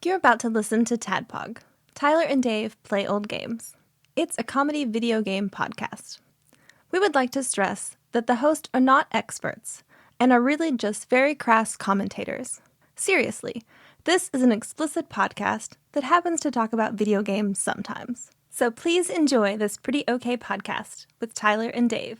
You're about to listen to TADPOG. Tyler and Dave play old games. It's a comedy video game podcast. We would like to stress that the hosts are not experts and are really just very crass commentators. Seriously, this is an explicit podcast that happens to talk about video games sometimes. So please enjoy this pretty okay podcast with Tyler and Dave.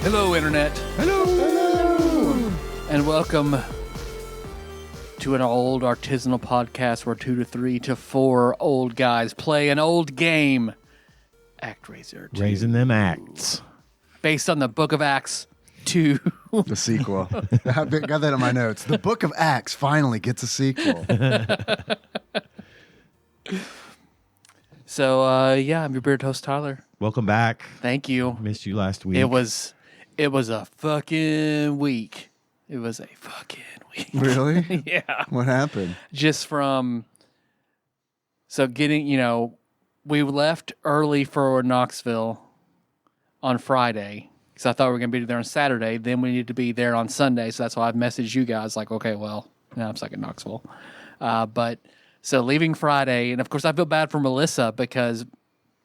Hello, Internet. Hello. And welcome to an old artisanal podcast where 2 to 3 to 4 old guys play an old game. ActRaiser 2. Raising them acts. Based on the Book of Acts 2. The sequel. I got that in my notes. The Book of Acts finally gets a sequel. So, I'm your beard host, Tyler. Welcome back. Thank you. Missed you last week. It was a fucking week. It was a fucking week. Really? Yeah. What happened? Just from, we left early for Knoxville on Friday because I thought we were going to be there on Saturday. Then we needed to be there on Sunday. So that's why I messaged you guys like, okay, well, now I'm stuck in Knoxville. So leaving Friday, and of course I feel bad for Melissa because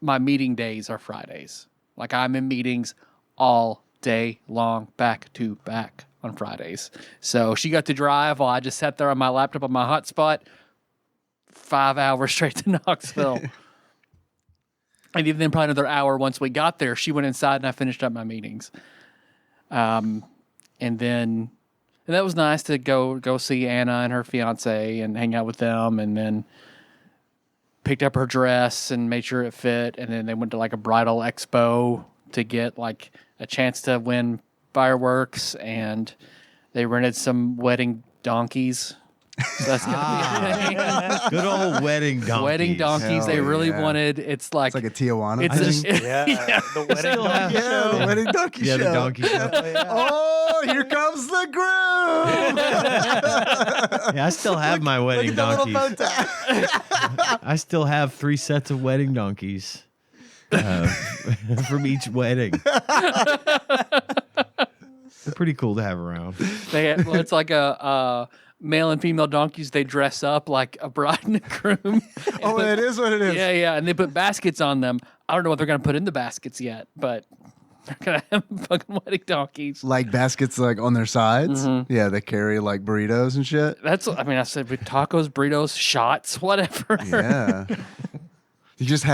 my meeting days are Fridays. Like I'm in meetings all day long, back to back on Fridays. So she got to drive while I just sat there on my laptop on my hotspot 5 hours straight to Knoxville. And even then probably another hour once we got there. She went inside and I finished up my meetings. And that was nice to go see Anna and her fiance and hang out with them, and then picked up her dress and made sure it fit, and then they went to like a bridal expo to get like a chance to win fireworks, and they rented some wedding donkeys. So that's gonna be a thing. Good old wedding donkeys. Wedding donkeys. Hell they really yeah. wanted. It's like It's like a Tijuana it's thing. The wedding donkey Yeah, show. the wedding donkey show. the donkey show. Oh, here comes the groom. Yeah, I still have my wedding Look at the donkeys. little photo. I still have 3 sets of wedding donkeys from each wedding. They're pretty cool to have around. it's like a male and female donkeys. They dress up like a bride and a groom. Oh, it is what it is. Yeah, and they put baskets on them. I don't know what they're gonna put in the baskets yet, but they're gonna have fucking wedding donkeys. Like baskets like on their sides. Mm-hmm. Yeah, they carry like burritos and shit. I said with tacos, burritos, shots, whatever. Yeah. You just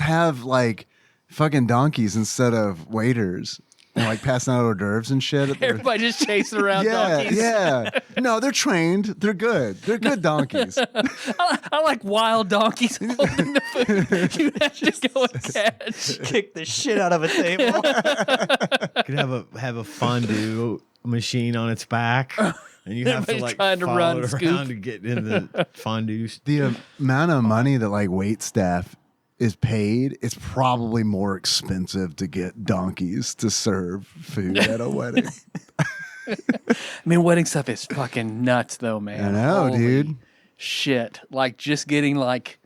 have like fucking donkeys instead of waiters. And like passing out hors d'oeuvres and shit. Everybody just chasing around donkeys. Yeah. No, they're trained. They're good. They're good donkeys. I like wild donkeys holding the food. You have to go and catch. Kick the shit out of a table. Could have a fondue machine on its back. And you have to Everybody's like trying to follow run, it scoop. around to get in the fondue. The amount of money that like wait staff is paid, it's probably more expensive to get donkeys to serve food at a wedding. I mean, wedding stuff is fucking nuts, though, man. I know, Holy dude. Shit, like just getting like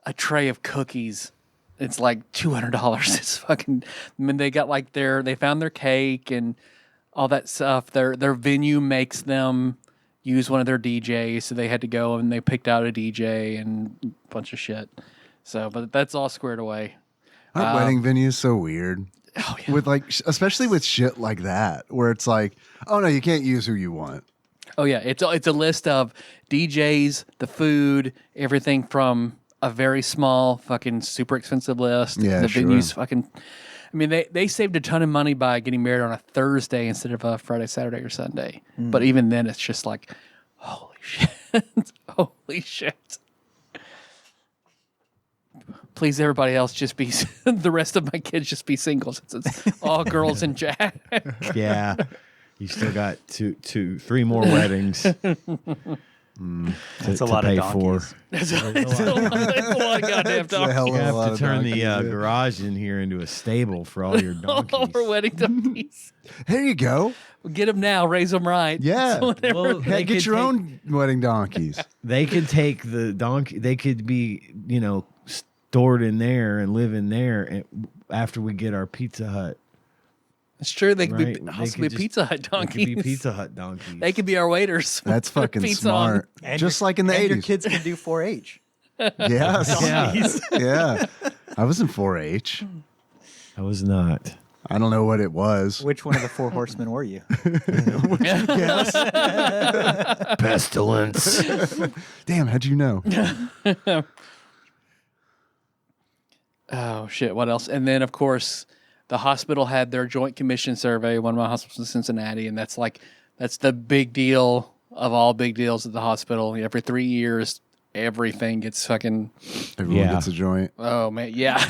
a tray of cookies, it's like $200. It's fucking. I mean, they got like they found their cake and all that stuff. Their venue makes them use one of their DJs, so they had to go and they picked out a DJ and a bunch of shit. So, but that's all squared away. Our wedding venue is so weird. Oh yeah. With like, especially with shit like that, where it's like, oh no, you can't use who you want. Oh yeah, it's a list of DJs, the food, everything from a very small fucking super expensive list. Yeah, the sure. venues fucking. I mean, they saved a ton of money by getting married on a Thursday instead of a Friday, Saturday, or Sunday. But even then, it's just like, holy shit, holy shit. Please, everybody else just be the rest of my kids just be single since it's all girls and Jack. Yeah. You still got 3 more weddings. That's a lot of donkeys. That's a lot of goddamn It's a hell donkeys. of You a have lot to of turn the donkeys, yeah. garage in here into a stable for all your donkeys. All our wedding donkeys. Here you go. Get them now, raise them right. Yeah. So whenever- Well, Hey, they get could your take- own wedding donkeys. They could take the donkey. They could be, stored in there and live in there after we get our Pizza Hut It's true. They could Right? be They also could be Pizza Hut They donkeys. could be Pizza Hut donkeys. They could be our waiters. That's fucking Pizza on. smart. And Just your- like in the and 80s. your kids can do 4-H. Yes. Yeah. Yeah. I was in 4-H. I was not. I don't know what it was. Which one of the 4 horsemen were you? Yes. Pestilence. Damn, how'd you know? Oh shit! What else? And then of course, the hospital had their joint commission survey. One of my hospitals in Cincinnati, and that's the big deal of all big deals at the hospital. Every 3 years, everything gets fucking. Everyone Yeah. gets a joint. Oh man, yeah,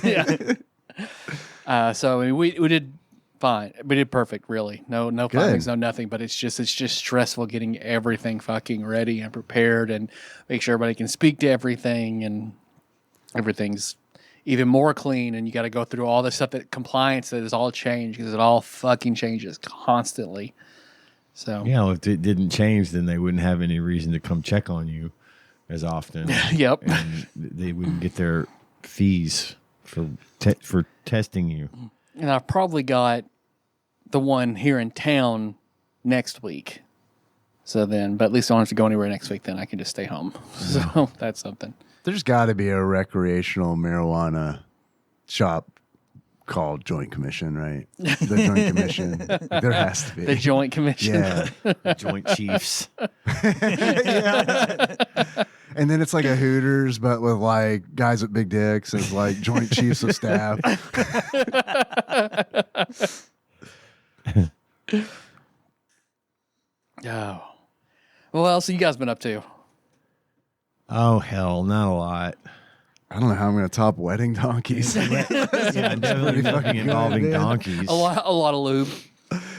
yeah. So I mean, we did fine. We did perfect, really. No findings, no nothing. But it's just stressful getting everything fucking ready and prepared, and make sure everybody can speak to everything, and everything's even more clean. And you got to go through all the stuff that compliance that is all changed because it all fucking changes constantly. So Yeah, well, if it didn't change, then they wouldn't have any reason to come check on you as often. yep. And they wouldn't get their fees for testing you. And I've probably got the one here in town next week. So then, but at least I don't have to go anywhere next week. Then I can just stay home. So that's something. There's got to be a recreational marijuana shop called Joint Commission, right? The Joint Commission. There has to be. The Joint Commission. Yeah. Joint Chiefs. Yeah. And then it's like a Hooters, but with like guys with big dicks as like Joint Chiefs of Staff. Oh. Well, what else have you guys been up to? Oh, hell, not a lot. I don't know how I'm going to top wedding donkeys. Yeah, definitely nothing involving good, man. donkeys. A lot of lube.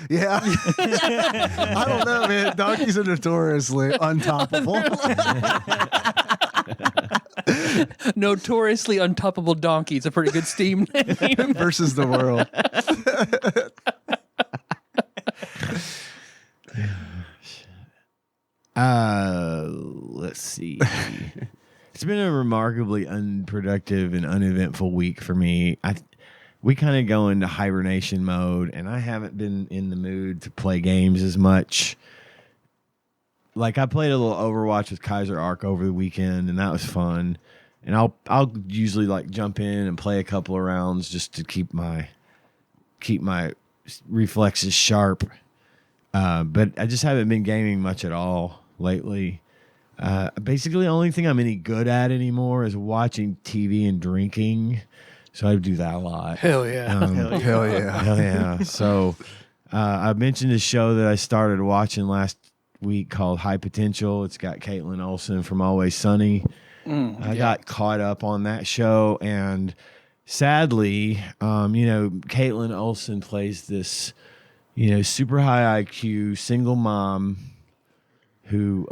Yeah. I don't know, man. Donkeys are notoriously untoppable. Notoriously untoppable donkey. It's a pretty good Steam name. Versus the world. Let's see. It's been a remarkably unproductive and uneventful week for me. We kind of go into hibernation mode, and I haven't been in the mood to play games as much. Like I played a little Overwatch with Kaiser Arc over the weekend, and that was fun. And I'll usually like jump in and play a couple of rounds just to keep my reflexes sharp. But I just haven't been gaming much at all lately. Basically, the only thing I'm any good at anymore is watching TV and drinking. So I do that a lot. Hell yeah. Hell yeah. Hell yeah. So I mentioned a show that I started watching last week called High Potential. It's got Caitlin Olsen from Always Sunny. I got caught up on that show, and sadly, Caitlin Olsen plays this, super high IQ single mom who,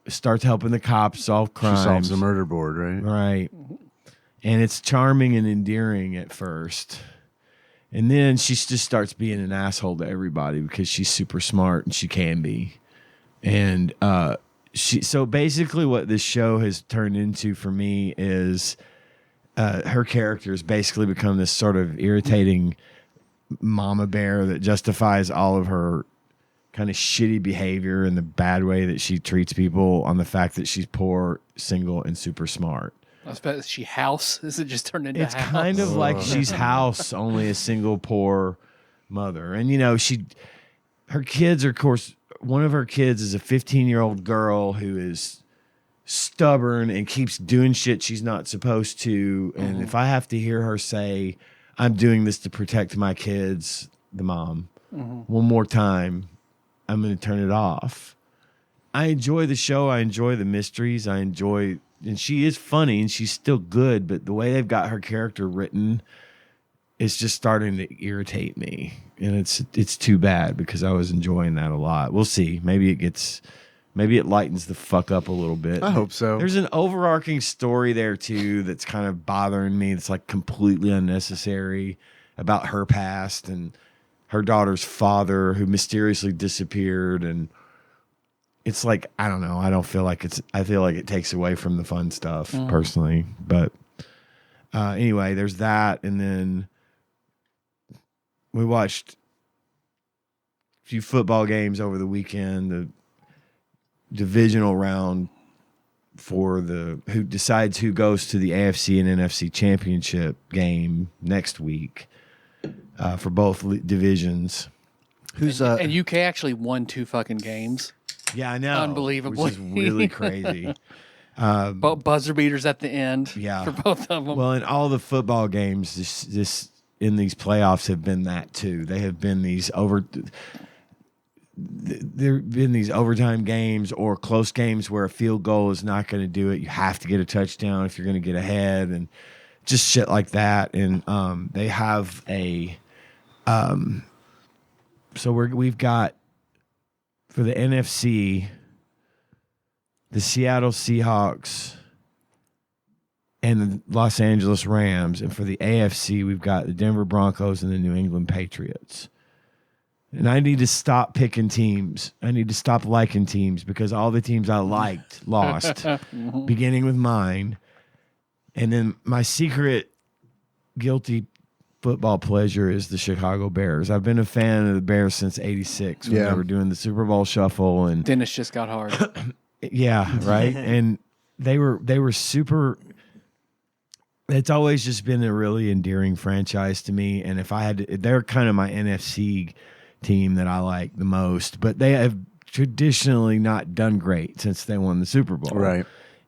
starts helping the cops solve She crimes. solves a murder board, right? Right. And it's charming and endearing at first. And then she just starts being an asshole to everybody because she's super smart and she can be. And so basically what this show has turned into for me is her character has basically become this sort of irritating mama bear that justifies all of her kind of shitty behavior and the bad way that she treats people on the fact that she's poor, single, and super smart. I suppose is she House? Is it just turned into It's House? kind of like she's House, only a single poor mother. And her kids are, of course, one of her kids is a 15-year-old girl who is stubborn and keeps doing shit she's not supposed to. And if I have to hear her say, I'm doing this to protect my kids, the mom, one more time, I'm going to turn it off. I enjoy the show. I enjoy the mysteries. And she is funny and she's still good, but the way they've got her character written is just starting to irritate me. And it's too bad because I was enjoying that a lot. We'll see. Maybe it lightens the fuck up a little bit. I hope so. There's an overarching story there too that's kind of bothering me. It's like completely unnecessary about her past and her daughter's father who mysteriously disappeared. And it's like, I don't know. I feel like it takes away from the fun stuff personally. But anyway, there's that. And then we watched a few football games over the weekend. The divisional round for who decides who goes to the AFC and NFC championship game next week for both divisions. And UK actually won 2 fucking games. Yeah, I know. Unbelievably. Which is really crazy. Both buzzer beaters at the end. Yeah. For both of them. Well, in all the football games, this in these playoffs have been that too. They have been there have been these overtime games or close games where a field goal is not going to do it. You have to get a touchdown if you're going to get ahead, and just shit like that. And they have a so we've got for the NFC the Seattle Seahawks and the Los Angeles Rams, and for the AFC we've got the Denver Broncos and the New England Patriots. And I need to stop picking teams. I need to stop liking teams because all the teams I liked lost, beginning with mine. And then my secret guilty football pleasure is the Chicago Bears. I've been a fan of the Bears since '86 when they were doing the Super Bowl shuffle. And Dennis just got hard. yeah, right. And they were super. It's always just been a really endearing franchise to me. And if I had to, they're kind of my NFC team that I like the most, but they have traditionally not done great since they won the Super Bowl. Right.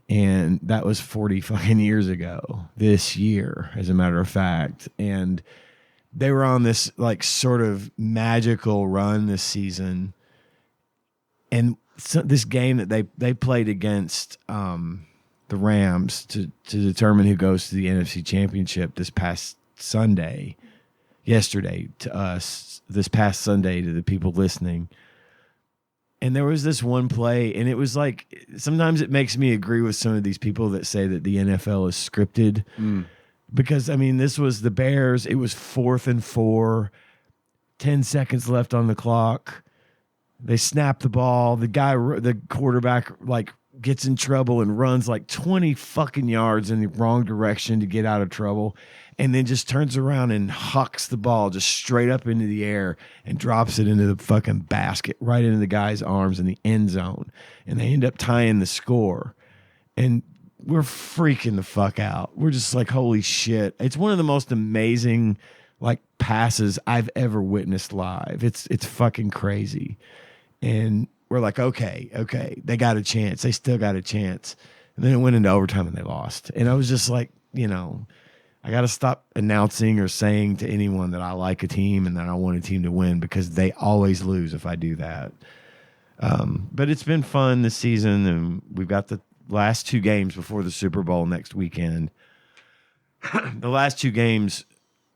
And that was 40 fucking years ago this year, as a matter of fact. And they were on this like sort of magical run this season. And so this game that they played against the Rams to determine who goes to the NFC Championship this past Sunday, yesterday to us, this past Sunday to the people listening. And there was this one play, and it was like, sometimes it makes me agree with some of these people that say that the NFL is scripted. Because, I mean, this was the Bears. It was 4th and 4, 10 seconds left on the clock. They snap the ball. The quarterback, like, gets in trouble and runs like 20 fucking yards in the wrong direction to get out of trouble, and then just turns around and hucks the ball just straight up into the air and drops it into the fucking basket right into the guy's arms in the end zone. And they end up tying the score. And we're freaking the fuck out. We're just like, holy shit. It's one of the most amazing like passes I've ever witnessed live. It's fucking crazy. And we're like, okay, they got a chance. They still got a chance. And then it went into overtime and they lost. And I was just like, you know, I got to stop announcing or saying to anyone that I like a team and that I want a team to win, because they always lose if I do that. But it's been fun this season, and we've got the last 2 games before the Super Bowl next weekend. The last 2 games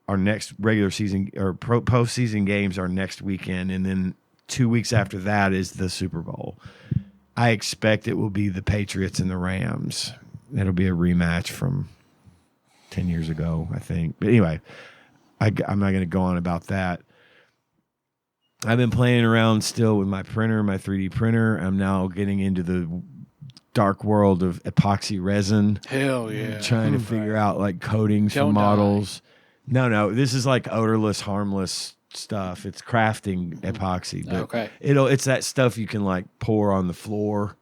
are next regular season or postseason games are next weekend, and then 2 weeks after that is the Super Bowl. I expect it will be the Patriots and the Rams. It'll be a rematch from 10 years ago, I think. But anyway, I'm not going to go on about that. I've been playing around still with my printer, my 3D printer. I'm now getting into the dark world of epoxy resin. Hell yeah. Trying to figure out like coatings for models. No, this is like odorless, harmless stuff. It's crafting epoxy. But okay. It's that stuff you can like pour on the floor.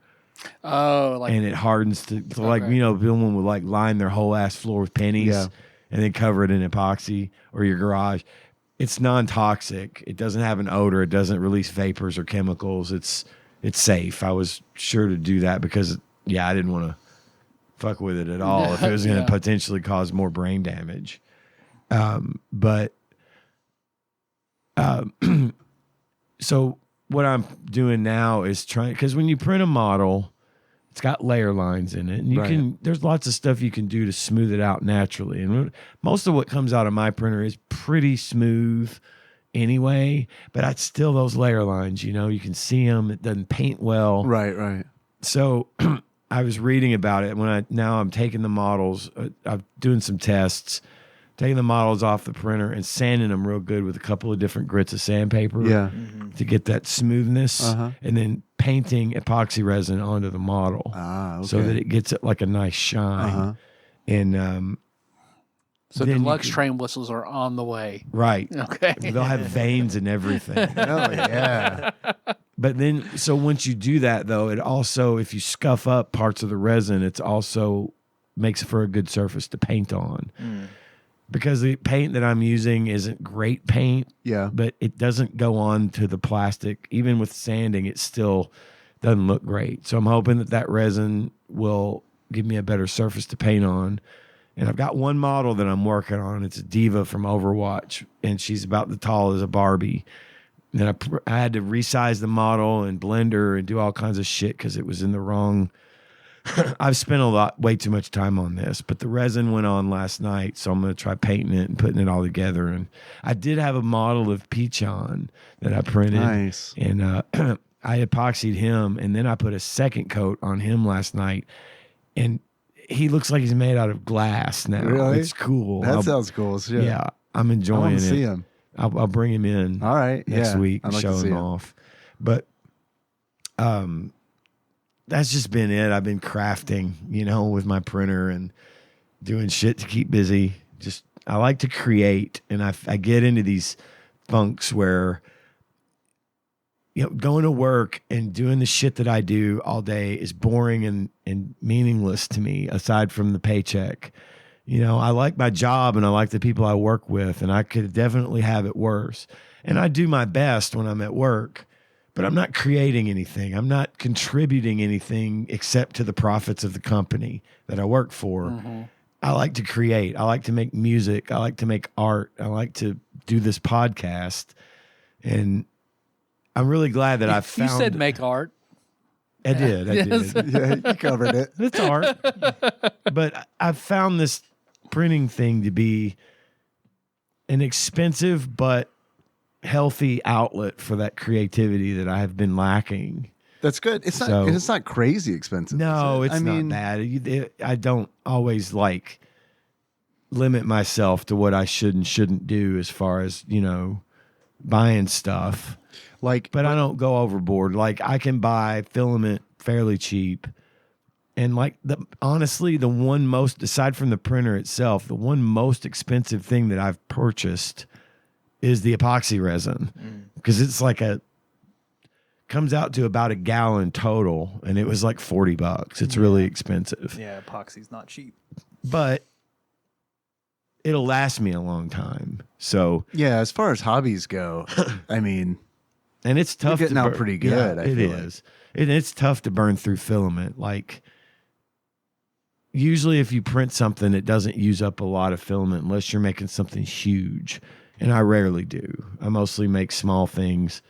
Oh, like, and it hardens to like, you know, someone would like line their whole ass floor with pennies and then cover it in epoxy, or your garage. It's non-toxic. It doesn't have an odor. It doesn't release vapors or chemicals. It's safe. I was sure to do that because, I didn't want to fuck with it at all if it was going to potentially cause more brain damage. So what I'm doing now is trying, because when you print a model, it's got layer lines in it, and you can, there's lots of stuff you can do to smooth it out naturally. And most of what comes out of my printer is pretty smooth anyway, but it's still those layer lines, you know, you can see them. It doesn't paint well. Right. So I was reading about it now I'm taking the models, I'm doing some tests, taking the models off the printer and sanding them real good with a couple of different grits of sandpaper to get that smoothness, and then painting epoxy resin onto the model so that it gets it like a nice shine. And So Then you deluxe could- train whistles are on the way. Right. Okay. They'll have veins and everything. Oh yeah. But then, so once you do that, though, it also, if you scuff up parts of the resin, it's also makes for a good surface to paint on. Because the paint that I'm using isn't great paint, Yeah. but it doesn't go on to the plastic. Even with sanding, it still doesn't look great. So I'm hoping that that resin will give me a better surface to paint on. And I've got one model that I'm working on. It's a diva from Overwatch, and she's about the tall as a Barbie. And then I had to resize the model and blender and do all kinds of shit because it was in the wrong. I've spent way too much time on this, but the resin went on last night, so I'm going to try painting it and putting it all together. And I did have a model of Peachon that I printed. Nice. And I epoxied him, and then I put a second coat on him last night. And he looks like he's made out of glass now. Really? It's cool. That sounds cool as shit. Yeah, I'm I enjoying want it. to see him. I'll bring him in All right. next yeah. week I'd and like show to see him him. off. But that's just been it. I've been crafting, with my printer and doing shit to keep busy. Just I like to create, and I get into these funks where going to work and doing the shit that I do all day is boring and meaningless to me aside from the paycheck. I like my job and I like the people I work with, and I could definitely have it worse. And I do my best when I'm at work, but I'm not creating anything. I'm not contributing anything except to the profits of the company that I work for. Mm-hmm. I like to create. I like to make music. I like to make art. I like to do this podcast. And I'm really glad that I found... You said make art. I did. Yes. Yeah, you covered it. It's art. But I've found this printing thing to be an expensive but healthy outlet for that creativity that I have been lacking. That's good. It's So- not. It's not crazy expensive. No, is it? it's not bad. I don't always limit myself to what I should and shouldn't do as far as, buying stuff. But I don't go overboard. I can buy filament fairly cheap. And honestly, the one most, aside from the printer itself, the one most expensive thing that I've purchased is the epoxy resin. Because it's comes out to about a gallon total, and it was like $40. It's really expensive. Yeah, epoxy's not cheap. But it'll last me a long time. So Yeah, as far as hobbies go, I mean, and it's tough getting to out pretty good, Yeah, I it feel is. It's tough to burn through filament. Usually if you print something, it doesn't use up a lot of filament unless you're making something huge. And I rarely do. I mostly make small things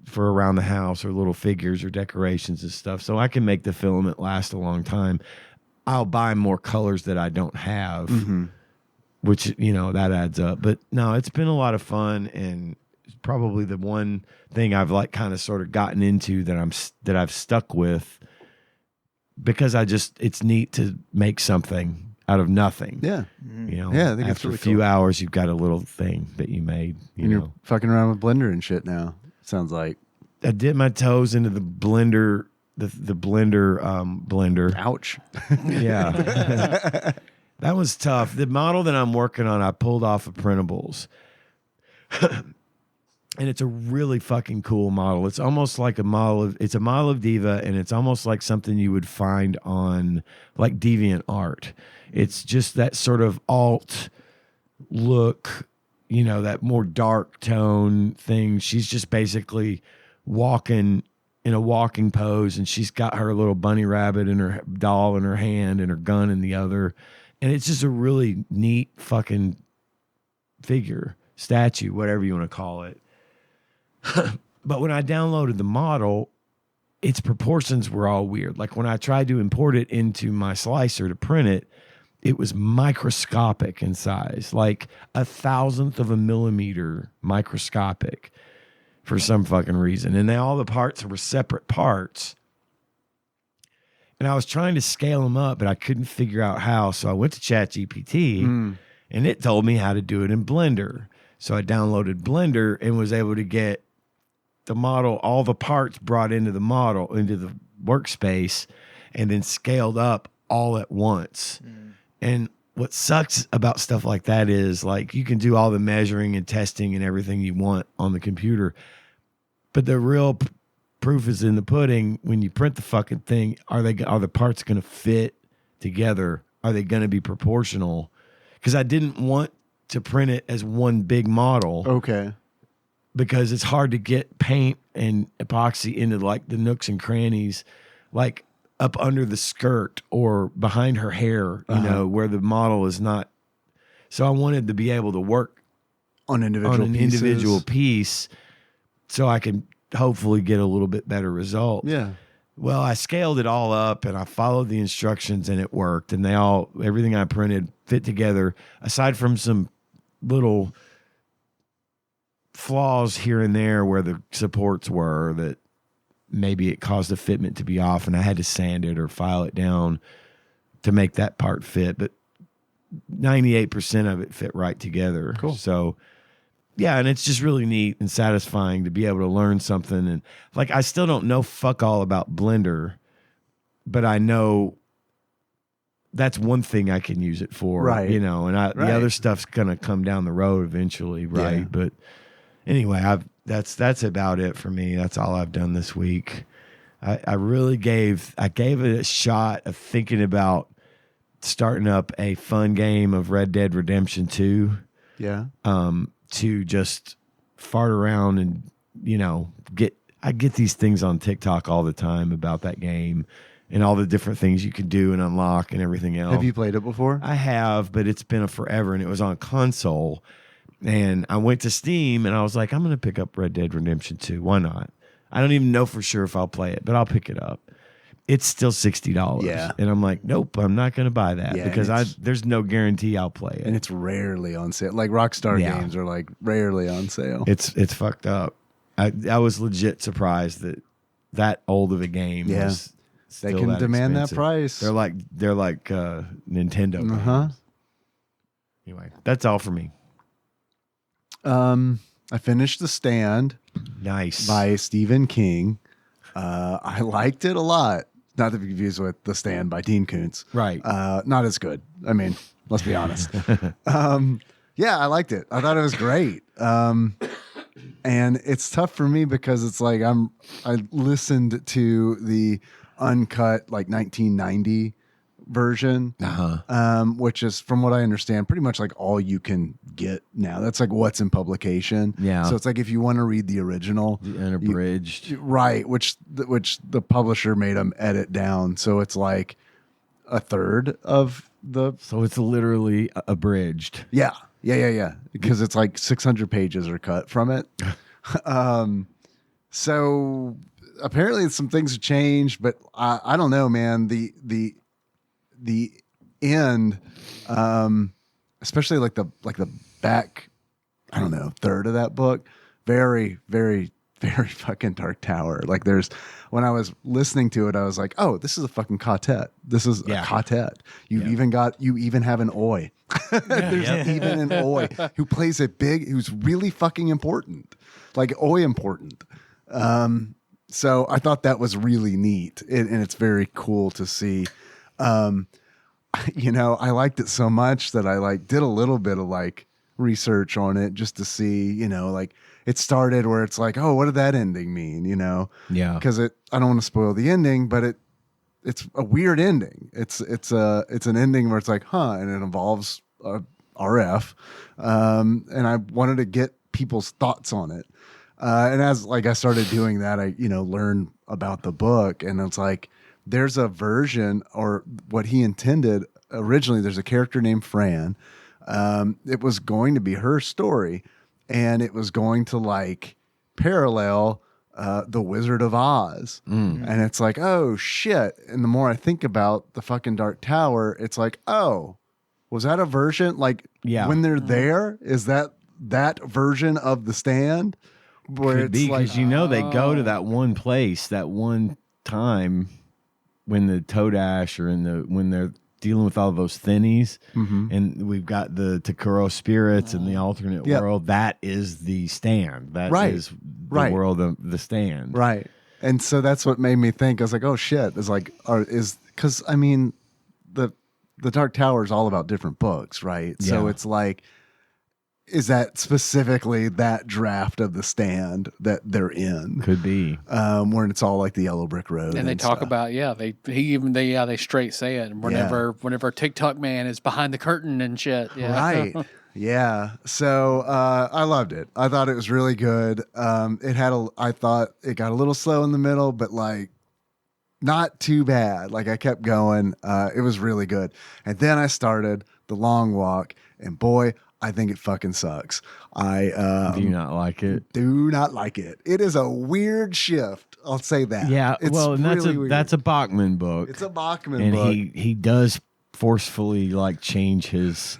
for around the house or little figures or decorations and stuff. So I can make the filament last a long time. I'll buy more colors that I don't have, which, that adds up. But no, it's been a lot of fun, and it's probably the one thing I've kind of sort of gotten into that I've stuck with, because it's neat to make something out of nothing. yeah. Yeah, I think it's after really a few cool. hours, you've got a little thing that you made. And you're fucking around with Blender and shit now. Sounds like. I dipped my toes into the blender, the blender blender. Ouch. Yeah. That was tough. The model that I'm working on, I pulled off of printables. And it's a really fucking cool model. It's almost like it's a model of Diva, and it's almost like something you would find on DeviantArt. It's just that sort of alt look, that more dark tone thing. She's just basically walking in a walking pose, and she's got her little bunny rabbit and her doll in her hand and her gun in the other. And it's just a really neat fucking figure, statue, whatever you want to call it. But when I downloaded the model, its proportions were all weird. When I tried to import it into my slicer to print it, it was microscopic in size, 1/1000th of a millimeter microscopic for some fucking reason. And all the parts were separate parts. And I was trying to scale them up, but I couldn't figure out how. So I went to ChatGPT, and it told me how to do it in Blender. So I downloaded Blender and was able to get the model, all the parts brought into the model, into the workspace, and then scaled up all at once. And what sucks about stuff like that is like you can do all the measuring and testing and everything you want on the computer, but the real proof is in the pudding. When you print the fucking thing, are the parts going to fit together? Are they going to be proportional? Because I didn't want to print it as one big model. Okay. Because it's hard to get paint and epoxy into like the nooks and crannies, like up under the skirt or behind her hair, you know, where the model is not. So I wanted to be able to work On individual on an pieces. individual piece so I can hopefully get a little bit better result. Yeah. Well, I scaled it all up and I followed the instructions and it worked. And everything I printed fit together, aside from some little flaws here and there where the supports were that maybe it caused the fitment to be off and I had to sand it or file it down to make that part fit. But 98% of it fit right together. Cool. So yeah, and it's just really neat and satisfying to be able to learn something. And like, I still don't know fuck all about Blender, but I know that's one thing I can use it for, Right. you know, and the other stuff's going to come down the road eventually. Right. Yeah. But anyway, that's about it for me. That's all I've done this week. I really gave it a shot of thinking about starting up a fun game of Red Dead Redemption 2. Yeah. To just fart around and, you know, I get these things on TikTok all the time about that game and all the different things you can do and unlock and everything else. Have you played it before? I have, but it's been forever and it was on console. And I went to Steam and I was like, I'm going to pick up Red Dead Redemption 2. Why not? I don't even know for sure if I'll play it, but I'll pick it up. It's still $60. Yeah. And I'm like, nope, I'm not going to buy that Yeah, because there's no guarantee I'll play it. And it's rarely on sale. Like Rockstar Yeah. games are like rarely on sale. It's fucked up. I was legit surprised that old of a game Yeah. was They still can that demand that expensive. price. They're like Nintendo. Uh-huh. games. Anyway, that's all for me. I finished The Stand Nice. by Stephen King. I liked it a lot. Not to be confused with The Stand by Dean Koontz. Right. Not as good. I mean, let's be honest. Yeah, I liked it. I thought it was great. And it's tough for me because it's like I listened to the uncut like 1990 version, which is, from what I understand, pretty much like all you can get now. That's like what's in publication. Yeah. So it's like if you want to read the original, The unabridged. right, which the publisher made them edit down, so it's like a third of the. So it's literally abridged. Yeah. Because it's like 600 pages are cut from it. So apparently some things have changed, but I don't know, man. The end, especially like the back, I don't know, third of that book, very, very, very fucking Dark Tower. Like when I was listening to it, I was like, oh, this is a fucking quartet. This is a quartet. You even have an Oi. There's even an Oi who plays it big, who's really fucking important. Like Oi important. So I thought that was really neat. And it's very cool to see. You know, I liked it so much that I like did a little bit of like research on it just to see, you know, like it started where it's like, oh, what did that ending mean? You know? Yeah. Because I don't want to spoil the ending, but it's a weird ending. It's an ending where it's like, and it involves RF. And I wanted to get people's thoughts on it. And as like I started doing that, I, you know, learned about the book, and it's like there's a version, or what he intended originally. There's a character named Fran. It was going to be her story, and it was going to like parallel the Wizard of Oz. And it's like, oh shit. And the more I think about the fucking Dark Tower, it's like, oh, was that a version? Like when they're there, is that version of The Stand? Where Could be, it's like, because you know they go to that one place that one time when the Toadash or when they're dealing with all those thinnies, and we've got the Takuro spirits in the alternate world. That is the Stand. That is the world of the Stand. Right. And so that's what made me think. I was like, oh shit. It's like, because I mean, the Dark Tower is all about different books, right? So Yeah. it's like, is that specifically that draft of The Stand that they're in? Could be. Where it's all like the yellow brick road. And they talk stuff. about they straight say it. Whenever TikTok man is behind the curtain and shit. Yeah. Right. Yeah. So I loved it. I thought it was really good. I thought it got a little slow in the middle, but like not too bad. Like I kept going. It was really good. And then I started The Long Walk, and boy, I think it fucking sucks. I Do you not like it? do not like it. It is a weird shift. I'll say that. Yeah. It's Well, and really weird. that's a Bachman book. It's a Bachman and book. he does forcefully like change his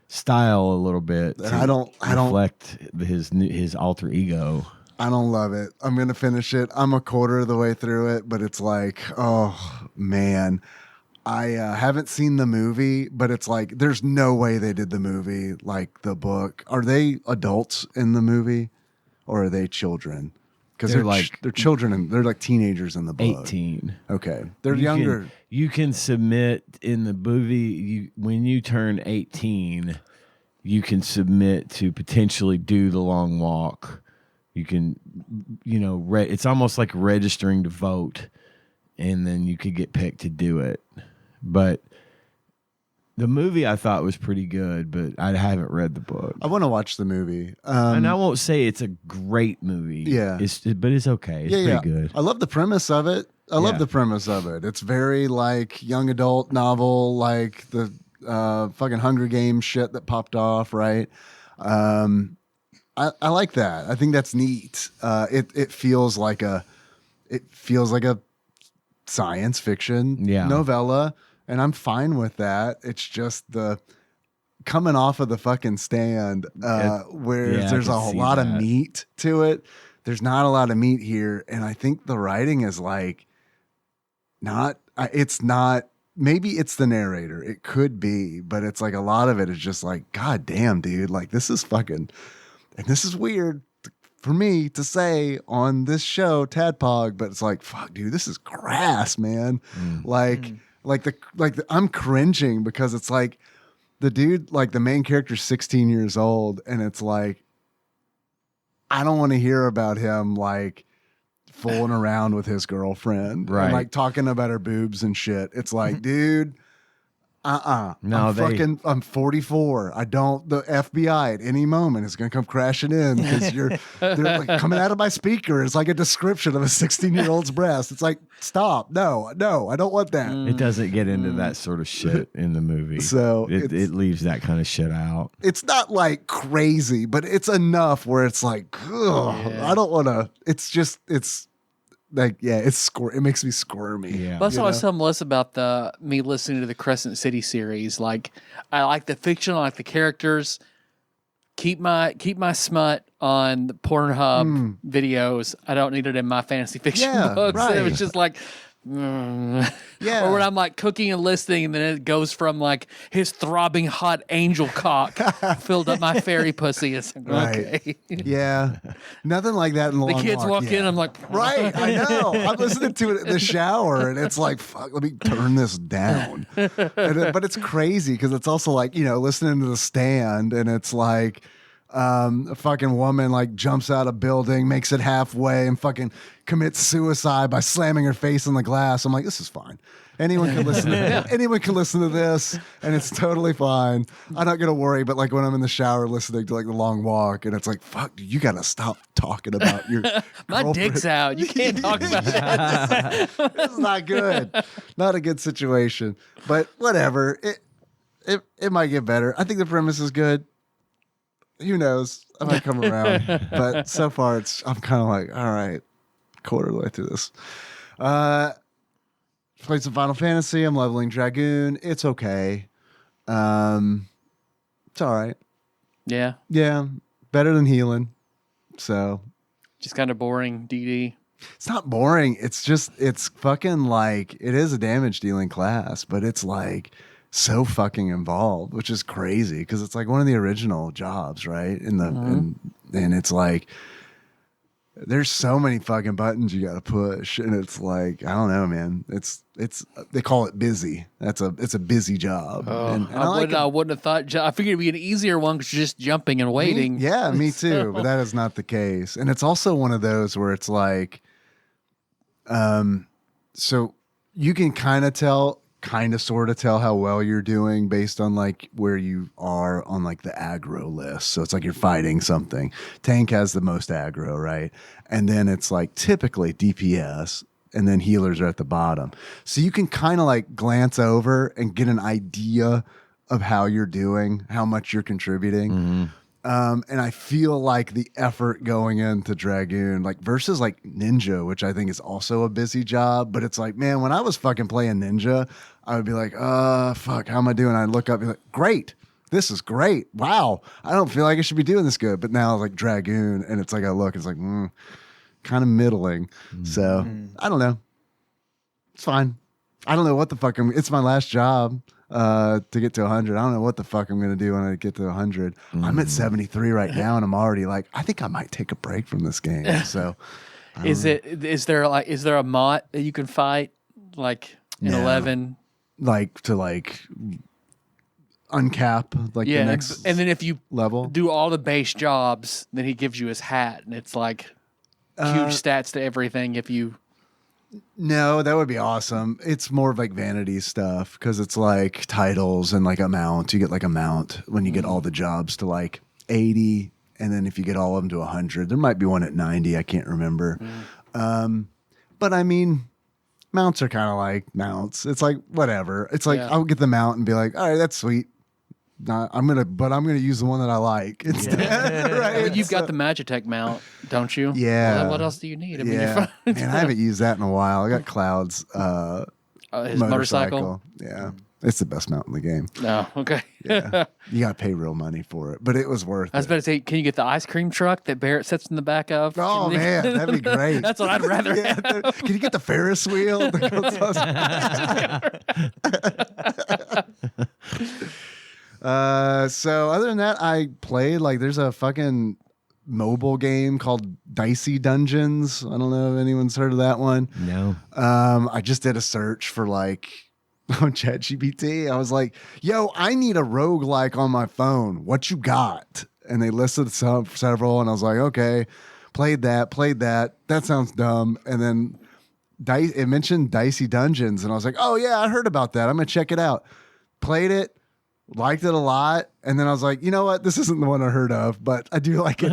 style a little bit And to I don't reflect his alter ego. I don't love it. I'm going to finish it. I'm a quarter of the way through it, but it's like, oh man, I haven't seen the movie, but it's like, there's no way they did the movie like the book. Are they adults in the movie or are they children? Because They're they're children and they're like teenagers in the book. 18. Okay. They're You younger. you can submit in the movie when you turn 18, you can submit to potentially do the long walk. You can, it's almost like registering to vote, and then you could get picked to do it. But the movie I thought was pretty good, but I haven't read the book. I want to watch the movie. And I won't say it's a great movie. Yeah. But it's okay. It's pretty good. I love the premise of it. I love Yeah. the premise of it. It's very like young adult novel, like the fucking Hunger Games shit that popped off, right? I like that. I think that's neat. It feels like a science fiction novella, and I'm fine with that. It's just the coming off of The fucking Stand, where there's a whole lot of meat to it. There's not a lot of meat here, and I think the writing is like not. It's not. Maybe it's the narrator. It could be, but it's like a lot of it is just like, God damn, dude. Like this is fucking, and this is weird for me to say on this show, TADPOG, but it's like, fuck, dude, this is crass, man. I'm cringing because it's like the dude, like the main character's 16 years old, and it's like, I don't want to hear about him like fooling around with his girlfriend, right? And like talking about her boobs and shit. It's like, dude, No, I'm 44. The FBI at any moment is going to come crashing in because they're like coming out of my speaker. It's like a description of a 16-year-old's breast. It's like, stop. No, I don't want that. It doesn't get into that sort of shit in the movie. So it leaves that kind of shit out. It's not like crazy, but it's enough where it's like, I don't want to. It's like, it makes me squirmy. Yeah. That's why I was telling Melissa about me listening to the Crescent City series. Like, I like the fiction, I like the characters. Keep my smut on the Pornhub videos. I don't need it in my fantasy fiction books. Right. It was just like, Yeah. Or when I'm like cooking and listening, and then it goes from like his throbbing hot angel cock filled up my fairy pussy. It's like, Right. okay. Yeah. Nothing like that in the The Long kids Walk, walk yeah. in, I'm like, Right, I know. I'm listening to it in the shower, and it's like, fuck, let me turn this down. But it's crazy because it's also like, listening to The Stand, and it's like a fucking woman like jumps out a building, makes it halfway, and fucking commits suicide by slamming her face on the glass. I'm like, this is fine. Anyone can listen to anyone can listen to this, and it's totally fine. I'm not gonna worry. But like when I'm in the shower listening to like The Long Walk, and it's like, fuck, dude, you gotta stop talking about your my girlfriend. dick's out. You can't talk about that. This is not good. Not a good situation. But whatever. It might get better. I think the premise is good. Who knows? I might come around. But so far I'm kind of like, all right, quarter of the way through this. Played some Final Fantasy. I'm leveling Dragoon. It's okay. It's all right. Yeah. Yeah. Better than healing. So Just kind of boring, DD. it's not boring. It's fucking like, it is a damage dealing class, but it's like so fucking involved, which is crazy because it's like one of the original jobs, right? And it's like, there's so many fucking buttons you got to push, and it's like, I don't know, man. It's they call it busy. It's a busy job. And I wouldn't have thought. I figured it'd be an easier one because you're just jumping and waiting. Me too. But that is not the case, and it's also one of those where it's like, so you can kind of sort of tell how well you're doing based on like where you are on like the aggro list. So it's like you're fighting something. Tank has the most aggro, right? And then it's like typically DPS, and then healers are at the bottom. So you can kind of like glance over and get an idea of how you're doing, how much you're contributing. And I feel like the effort going into Dragoon, like versus like Ninja, which I think is also a busy job, but it's like, man, when I was fucking playing Ninja, I would be like, fuck, how am I doing? I'd look up and be like, great. This is great. Wow. I don't feel like I should be doing this good. But now like Dragoon, and it's like, I look, it's like, kind of middling. So I don't know. It's fine. I don't know what the fuck it's my last job. To get to 100. I don't know what the fuck I'm going to do when I get to 100. I'm at 73 right now, and I'm already like, I think I might take a break from this game. So, Is there a mod that you can fight like in No. 11? like to like uncap like the next and then if you level. do all the base jobs, then he gives you his hat, and it's like huge stats to everything. If you No, that would be awesome. It's more of like vanity stuff because it's like titles and like a mount. You get like a mount when you get all the jobs to like 80, and then if you get all of them to 100, there might be one at 90. I can't remember. But I mean, mounts are kind of like mounts. It's like whatever. It's like I'll get the mount and be like, all right, that's sweet. I'm gonna use the one that I like instead. Right? Well, you've got the Magitech mount, don't you? Yeah. Well, what else do you need? I mean, Yeah, man, I haven't used that in a while. I got Cloud's his motorcycle. Yeah, it's the best mount in the game. No, okay. Yeah, you got to pay real money for it, but it was worth I was it. about to say, can you get the ice cream truck that Barrett sits in the back of? Oh man, that'd be great. That's what I'd rather have. Can you get the Ferris wheel? So other than that, I played like there's a fucking mobile game called Dicey Dungeons. I don't know if anyone's heard of that one. No. I just did a search for like on ChatGPT. I was like, yo, I need a roguelike on my phone. What you got? And they listed several, and I was like, okay, played that. That sounds dumb. And then it mentioned Dicey Dungeons, and I was like, oh yeah, I heard about that. I'm gonna check it out. Played it. Liked it a lot, and then I was like, you know what? This isn't the one I heard of, but I do like it.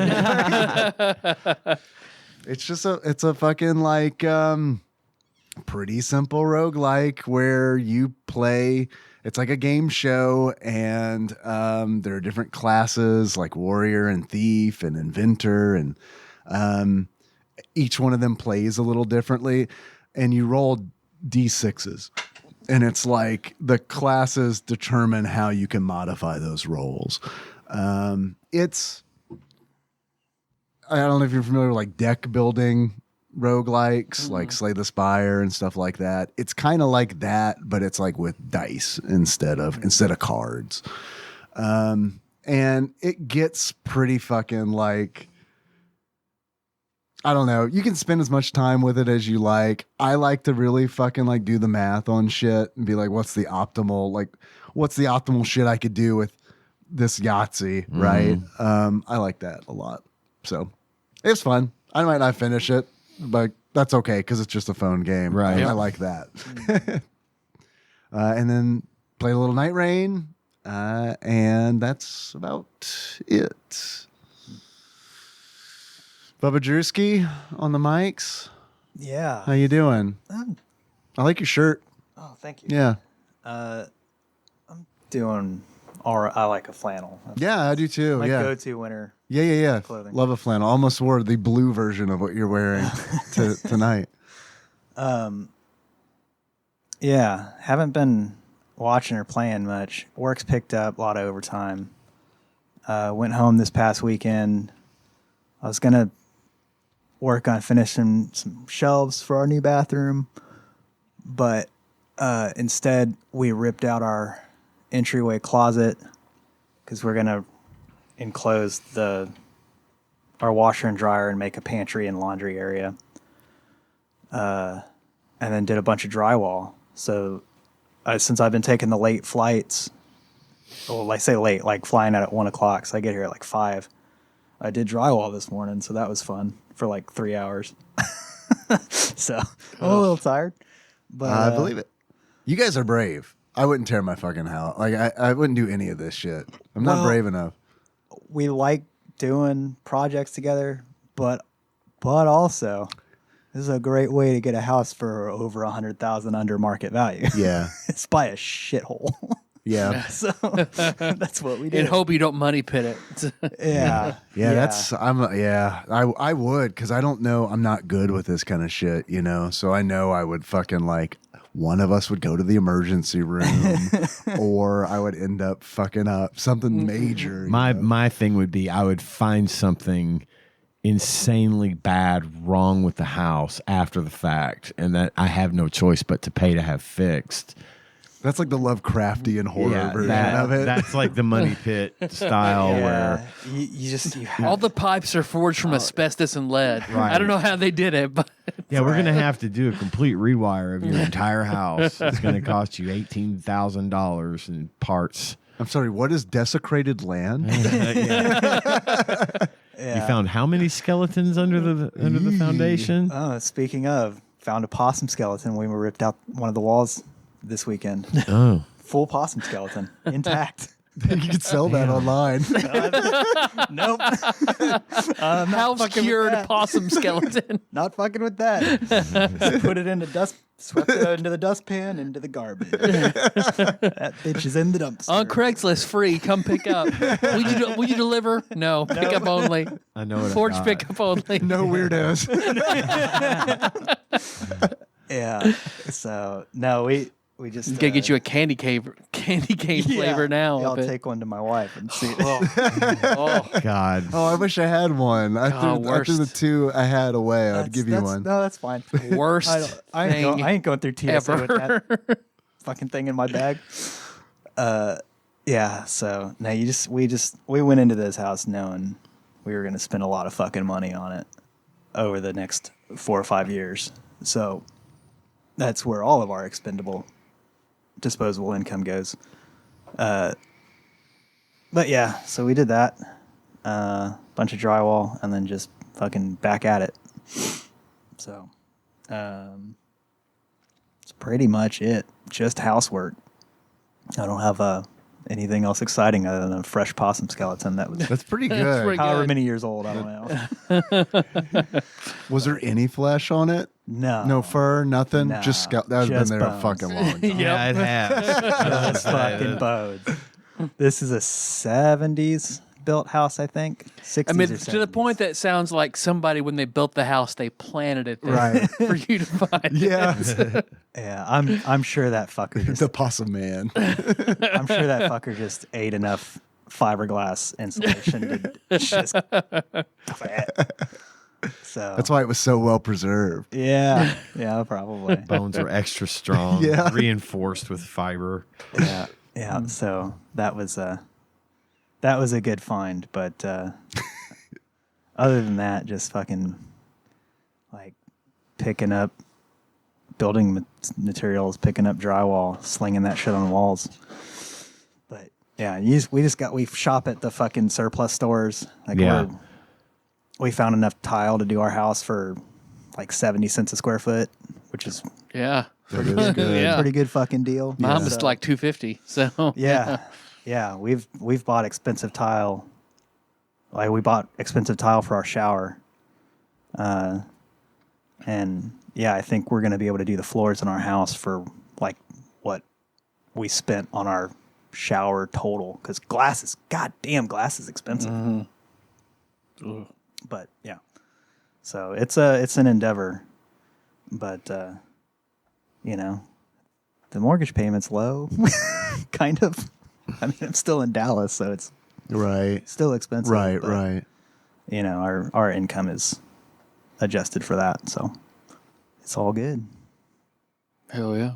It's a fucking like pretty simple roguelike where you play. It's like a game show, and there are different classes like warrior and thief and inventor, and each one of them plays a little differently, and you roll D6s. And it's like the classes determine how you can modify those roles. I don't know if you're familiar with like deck building roguelikes, like Slay the Spire and stuff like that. It's kind of like that, but it's like with dice instead of cards. And it gets pretty fucking like, I don't know. You can spend as much time with it as you like. I like to really fucking like do the math on shit and be like, what's the optimal shit I could do with this Yahtzee, right? I like that a lot. So it's fun. I might not finish it, but that's okay because it's just a phone game. Right. I like that. And then play a little Night Rain, and that's about it. Bubba Drewski on the mics. Yeah. How you doing? I like your shirt. Oh, thank you. Yeah. I'm doing all right. I like a flannel. That's Yeah, I do too. my Yeah. go-to winter. Yeah. clothing. Love a flannel. Almost wore the blue version of what you're wearing tonight. Yeah. Haven't been watching or playing much. Work's picked up, a lot of overtime. Went home this past weekend. I was going to work on finishing some shelves for our new bathroom, but instead we ripped out our entryway closet because we're going to enclose the our washer and dryer and make a pantry and laundry area. And then did a bunch of drywall. So since I've been taking the late flights, well, I say late, like flying out at 1 o'clock, so I get here at like 5. I did drywall this morning, so that was fun for like 3 hours. So I'm a little tired, but I believe it. You guys are brave. I wouldn't tear my fucking house. Like I wouldn't do any of this shit. I'm not brave enough. we like doing projects together, but also this is a great way to get a house for over $100,000 under market value. Yeah. It's by a shithole. Yeah. So that's what we do. And hope you don't money pit it. Yeah. I would, because I don't know, I'm not good with this kind of shit, you know. So I know I would fucking like one of us would go to the emergency room or I would end up fucking up something major. My thing would be I would find something insanely bad wrong with the house after the fact, and that I have no choice but to pay to have fixed. That's like the Lovecraftian horror version of it. That's like the money pit style where you All the pipes are forged from asbestos and lead. Right. I don't know how they did it, but we're gonna have to do a complete rewire of your entire house. It's gonna cost you $18,000 in parts. I'm sorry, what is desecrated land? You found how many skeletons under the foundation? Oh, speaking of, found a possum skeleton when we ripped out one of the walls this weekend. Oh. Full possum skeleton, intact. You could sell that online. Nope. house cured possum skeleton. Not fucking with that. Put it into swept it into the dustpan, into the garbage. That bitch is in the dumpster. On Craigslist, free. Come pick up. Will you deliver? No. Pick up only. I know what Forge I got. pickup only. No weirdos. Yeah. So no, we just Gotta get you a candy cane flavor now. Yeah, I'll of it. take one to my wife and see. Oh, God. Oh, I wish I had one. I threw the two I had away. I'd give you one. No, that's fine. worst I ain't going through TSA ever. with that fucking thing in my bag. Yeah. So no, we went into this house knowing we were going to spend a lot of fucking money on it over the next 4 or 5 years. So that's where all of our disposable income goes. But yeah, so we did that. Bunch of drywall and then just fucking back at it. So it's pretty much it. Just housework. I don't have anything else exciting other than a fresh possum skeleton that was That's pretty good. pretty however good. many years old. I don't know. Was there any flesh on it? No. No fur, nothing? No, Just that has been just there a bones. fucking long time. Yeah, it has. Just fucking bones. This is a 70s built house, I think. 60s I mean, or to the 70s. point that sounds like somebody, when they built the house, they planted it there Right. for you to find. Yeah. Yeah, I'm sure that fucker just The possum man. I'm sure that fucker just ate enough fiberglass insulation to just so That's why it was so well preserved. yeah probably Bones were extra strong, Yeah. reinforced with fiber. yeah so that was a good find, but other than that, just fucking like picking up building materials, picking up drywall, slinging that shit on the walls. But yeah, we shop at the fucking surplus stores. Like Yeah. we found enough tile to do our house for like 70 cents a square foot, which is Yeah. That is good. Yeah. pretty good fucking deal. Mine was So, like $250. So yeah, we've bought expensive tile. Like we bought expensive tile for our shower, and yeah, I think we're gonna be able to do the floors in our house for like what we spent on our shower total, because goddamn glass is expensive. But yeah, so it's an endeavor, but you know, the mortgage payment's low, kind of. I mean, I'm still in Dallas, so it's Right. still expensive. Right, but, right. You know, our income is adjusted for that, so it's all good. hell yeah.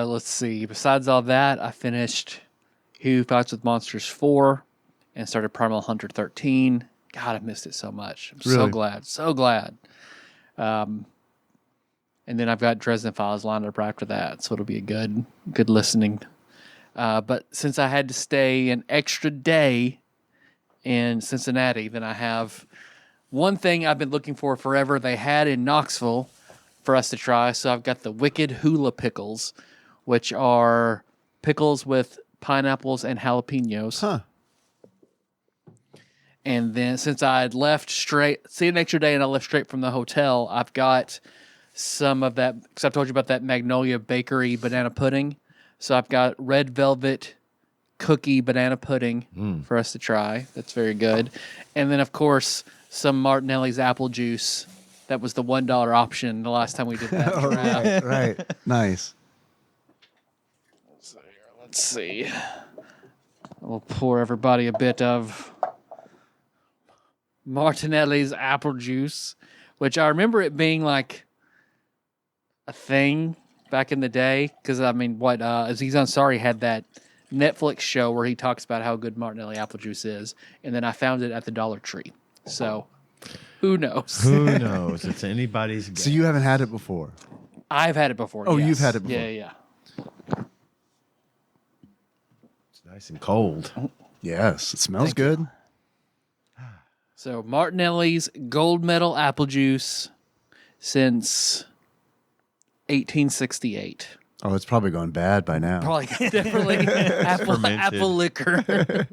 Let's see. Besides all that, I finished Who Fights with Monsters 4 and started Primal Hunter 13. God, I missed it so much. I'm Really? so glad. And then I've got Dresden Files lined up right after that, so it'll be a good listening. But since I had to stay an extra day in Cincinnati, then I have one thing I've been looking for forever. They had in Knoxville for us to try. So I've got the Wicked Hula Pickles, which are pickles with pineapples and jalapenos. Huh. And then since I had left straight, see an extra day and I left straight from the hotel, I've got some of that, because I've told you about that Magnolia Bakery banana pudding. So I've got red velvet cookie banana pudding for us to try. That's very good. And then, of course, some Martinelli's apple juice. That was the $1 option the last time we did that draft. Right. Nice. Let's see. We'll pour everybody a bit of Martinelli's apple juice, which I remember it being like a thing back in the day. Because, I mean, Aziz Ansari had that Netflix show where he talks about how good Martinelli apple juice is. And then I found it at the Dollar Tree. So, who knows? Who knows? It's anybody's guess. So you haven't had it before? I've had it before. Oh, yes. you've had it before. Yeah. It's nice and cold. Yes. It smells good. So Martinelli's gold medal apple juice since 1868. Oh, it's probably gone bad by now. Probably definitely apple liquor.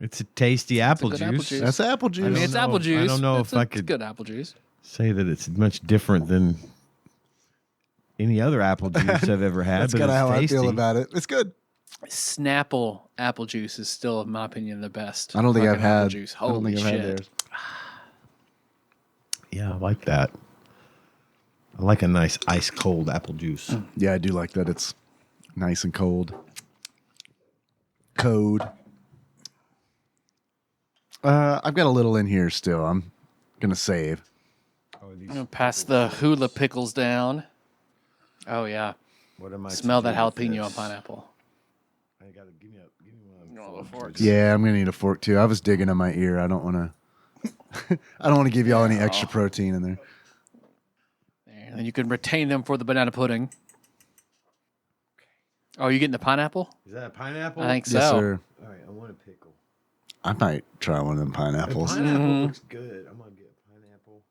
It's a tasty apple good juice. apple juice. That's apple juice. I mean, it's apple juice. I don't know if I It's could good apple juice. say that it's much different than any other apple juice I've ever had. That's but kind of it's how tasty. I feel about it. It's good. Snapple apple juice is still, in my opinion, the best. I don't think I've fucking apple had. juice. I don't Holy think I've had shit! theirs. Yeah, I like that. I like a nice ice cold apple juice. Yeah, I do like that. It's nice and cold. Code. I've got a little in here still. I'm gonna save. I'm gonna pass the hula pickles down. Oh yeah, What am I? smell to that do with jalapeno this? and pineapple. I gotta give me one. No, the forks. Yeah, I'm gonna need a fork too. I was digging in my ear. I don't want to. I don't want to give y'all any extra protein in there. And then you can retain them for the banana pudding. Oh, you getting the pineapple? Is that a pineapple? I think so. Yes, sir. All right, I want a pickle. I might try one of them pineapples. Pineapple looks good. I'm gonna get a pineapple.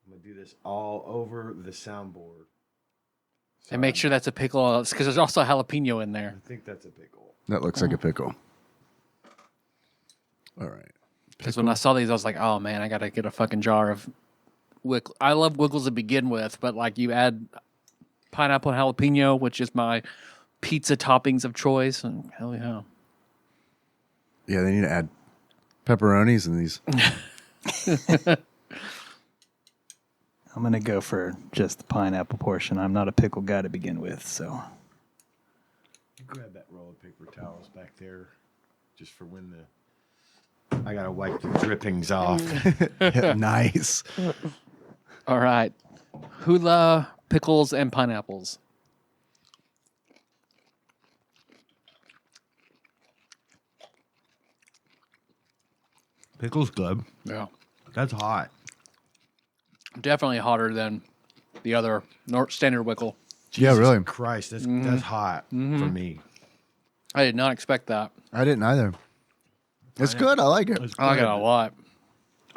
I'm gonna do this all over the soundboard. And make sure that's a pickle, because there's also a jalapeno in there. I think that's a pickle. That looks like a pickle. All right. Because when I saw these, I was like, oh man, I gotta get a fucking jar of Wickles. I love Wickles to begin with, but like you add pineapple and jalapeno, which is my pizza toppings of choice, and hell yeah. Yeah, they need to add pepperonis in these. I'm going to go for just the pineapple portion. I'm not a pickle guy to begin with, so. Grab that roll of paper towels back there, just for when I gotta wipe the drippings off. Yeah, nice. All right, hula, pickles, and pineapples. Pickles good. Yeah, That's hot. definitely hotter than the other standard Wickle. Yeah, Jesus really. Christ, that's hot for me. I did not expect that. I didn't either. It's good. I like it. I like it a lot.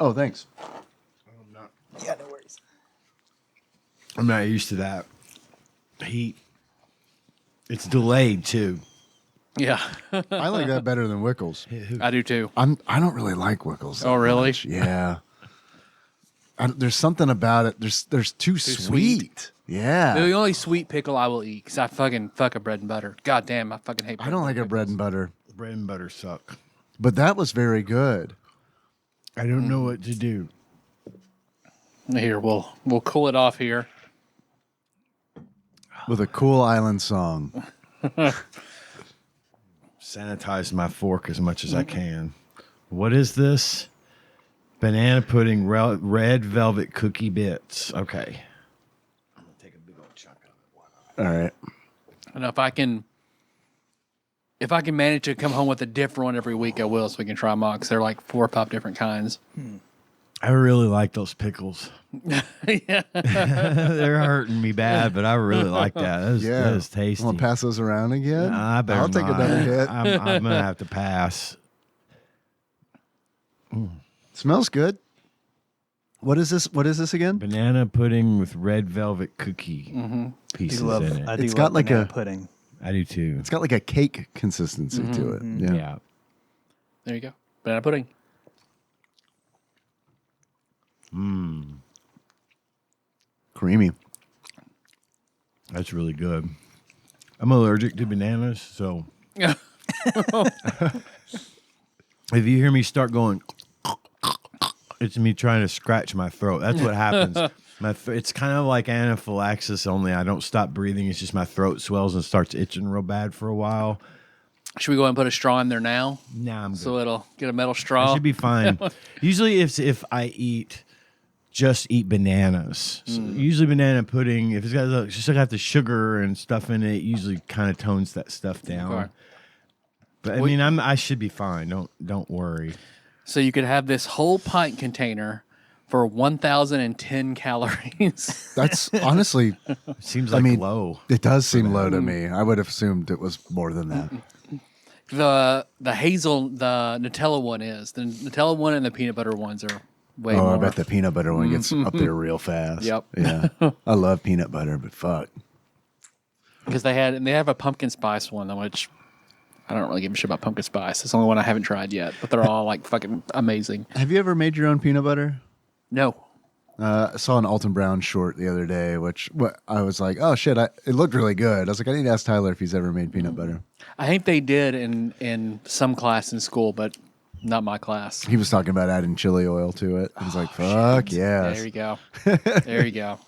Oh, thanks. Yeah, no worries. I'm not used to that heat. It's delayed too. Yeah, I like that better than Wickles. I do too. I don't really like Wickles. Oh, really? much. Yeah. There's something about it. There's too sweet. Yeah. The only sweet pickle I will eat, because I fucking fuck a bread and butter. God damn, I fucking hate. I don't like a bread and butter, Bread and butter suck. but that was very good. I don't know what to do. Here, we'll cool it off here. With a cool island song. Sanitize my fork as much as I can. What is this? Banana pudding, red velvet cookie bits. Okay. I'm going to take a big old chunk of it. All right. And if I can If I can manage to come home with a different one every week, I will, so we can try them out, because they're like 4 or 5 different kinds. I really like those pickles. Yeah. They're hurting me bad, but I really like that. That is tasty. Want to pass those around again? I better I'll take not. another hit. I'm gonna have to pass. Smells good. What is this? What is this again? Banana pudding with red velvet cookie pieces in it. I do It's love got like banana a- pudding. I do too. It's got like a cake consistency to it. Yeah. Yeah. There you go. Banana pudding. Creamy. That's really good. I'm allergic to bananas, so Yeah. if you hear me start going, it's me trying to scratch my throat. That's what happens. It's kind of like anaphylaxis, only I don't stop breathing. It's just my throat swells and starts itching real bad for a while. Should we go ahead and put a straw in there now? Nah, I'm good. So it'll get a metal I straw. should be fine. Usually, if I just eat bananas. So usually, banana pudding, if it's got the sugar and stuff in it, usually kind of tones that stuff down. Okay. But I mean, I should be fine. Don't worry. So you could have this whole pint container for 1,010 calories. That's honestly, It seems like low. it does seem low to me. I would have assumed it was more than that. The Nutella one is. The Nutella one and the peanut butter ones are way more. I bet the peanut butter one gets up there real fast. Yep. Yeah. I love peanut butter, but fuck. Because they have a pumpkin spice one, which I don't really give a shit about pumpkin spice. It's the only one I haven't tried yet, but they're all like fucking amazing. Have you ever made your own peanut butter? No. I saw an Alton Brown short the other day, I was like, oh shit, it looked really good. I was like, I need to ask Tyler if he's ever made peanut butter. I think they did in some class in school, but not my class. He was talking about adding chili oil to it. He's like, fuck yes. There you go. There you go.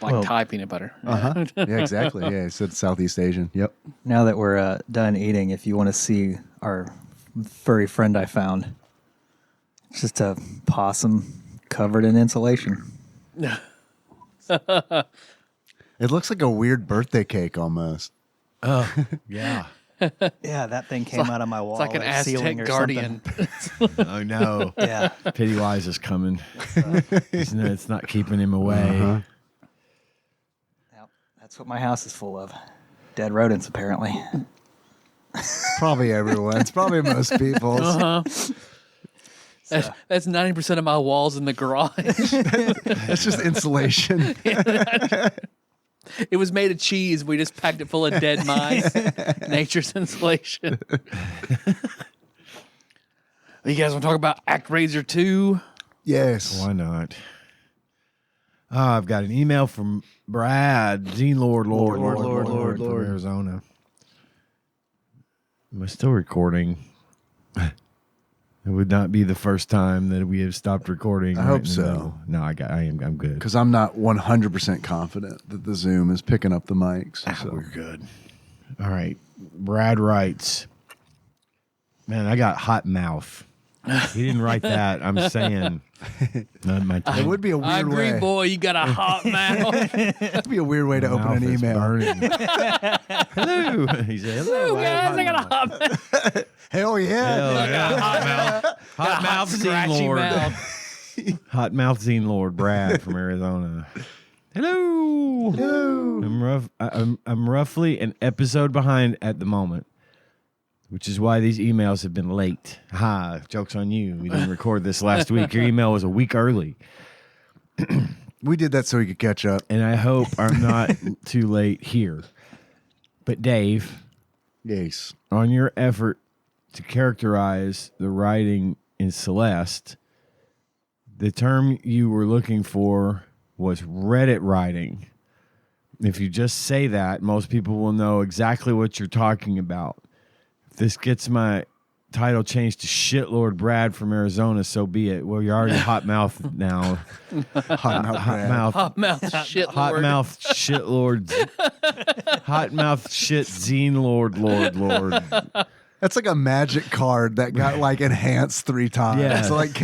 Like Thai peanut butter. Uh-huh. Yeah, exactly. Yeah, he said Southeast Asian. Yep. Now that we're done eating, if you want to see our furry friend I found, it's just a possum covered in insulation. It looks like a weird birthday cake almost. Yeah. Yeah, that thing came out of my wall. It's like an ceiling Aztec or guardian. Oh no. Yeah. Pennywise is coming. It's not keeping him away. Uh-huh. Yep, that's what my house is full of. Dead rodents, apparently. Probably everyone. It's probably most people's. Uh-huh. That's 90% of my walls in the garage. It's just insulation. It was made of cheese. We just packed it full of dead mice. Nature's insulation. You guys want to talk about ActRaiser 2? Yes. Why not? I've got an email from Brad, Zine Lord from Arizona. Am I still recording? It would not be the first time that we have stopped recording. I hope so. No, I'm good. Because I'm not 100% confident that the Zoom is picking up the mics. So. We're good. All right. Brad writes, man, I got hot mouth. He didn't write that. I'm saying. Not my It would be a weird I agree, way. boy. You got a hot mouth. It'd be a weird way to open an email. Hello. He said, hello, Guys, I got a hot mouth. Hell yeah. Hell yeah. Hot mouth. Hot mouth Zine Scratchy Lord. mouth. Hot mouth Zine Lord Brad from Arizona. Hello. Hello. I'm roughly an episode behind at the moment, which is why these emails have been late. Ha, joke's on you. We didn't record this last week. Your email was a week early. We did that so we could catch up. And I hope I'm not too late here. But Dave, Yes. on your effort to characterize the writing in Celeste, the term you were looking for was Reddit writing. If you just say that, most people will know exactly what you're talking about. If this gets my title changed to Shitlord Brad from Arizona, so be it. Well, you're already hot mouth now. Hot mouth. Brad. Hot mouth shit. Hot Lord. mouth shitlord. Hot mouth shit zine lord. That's like a magic card that got like enhanced 3 times. Yeah. So like,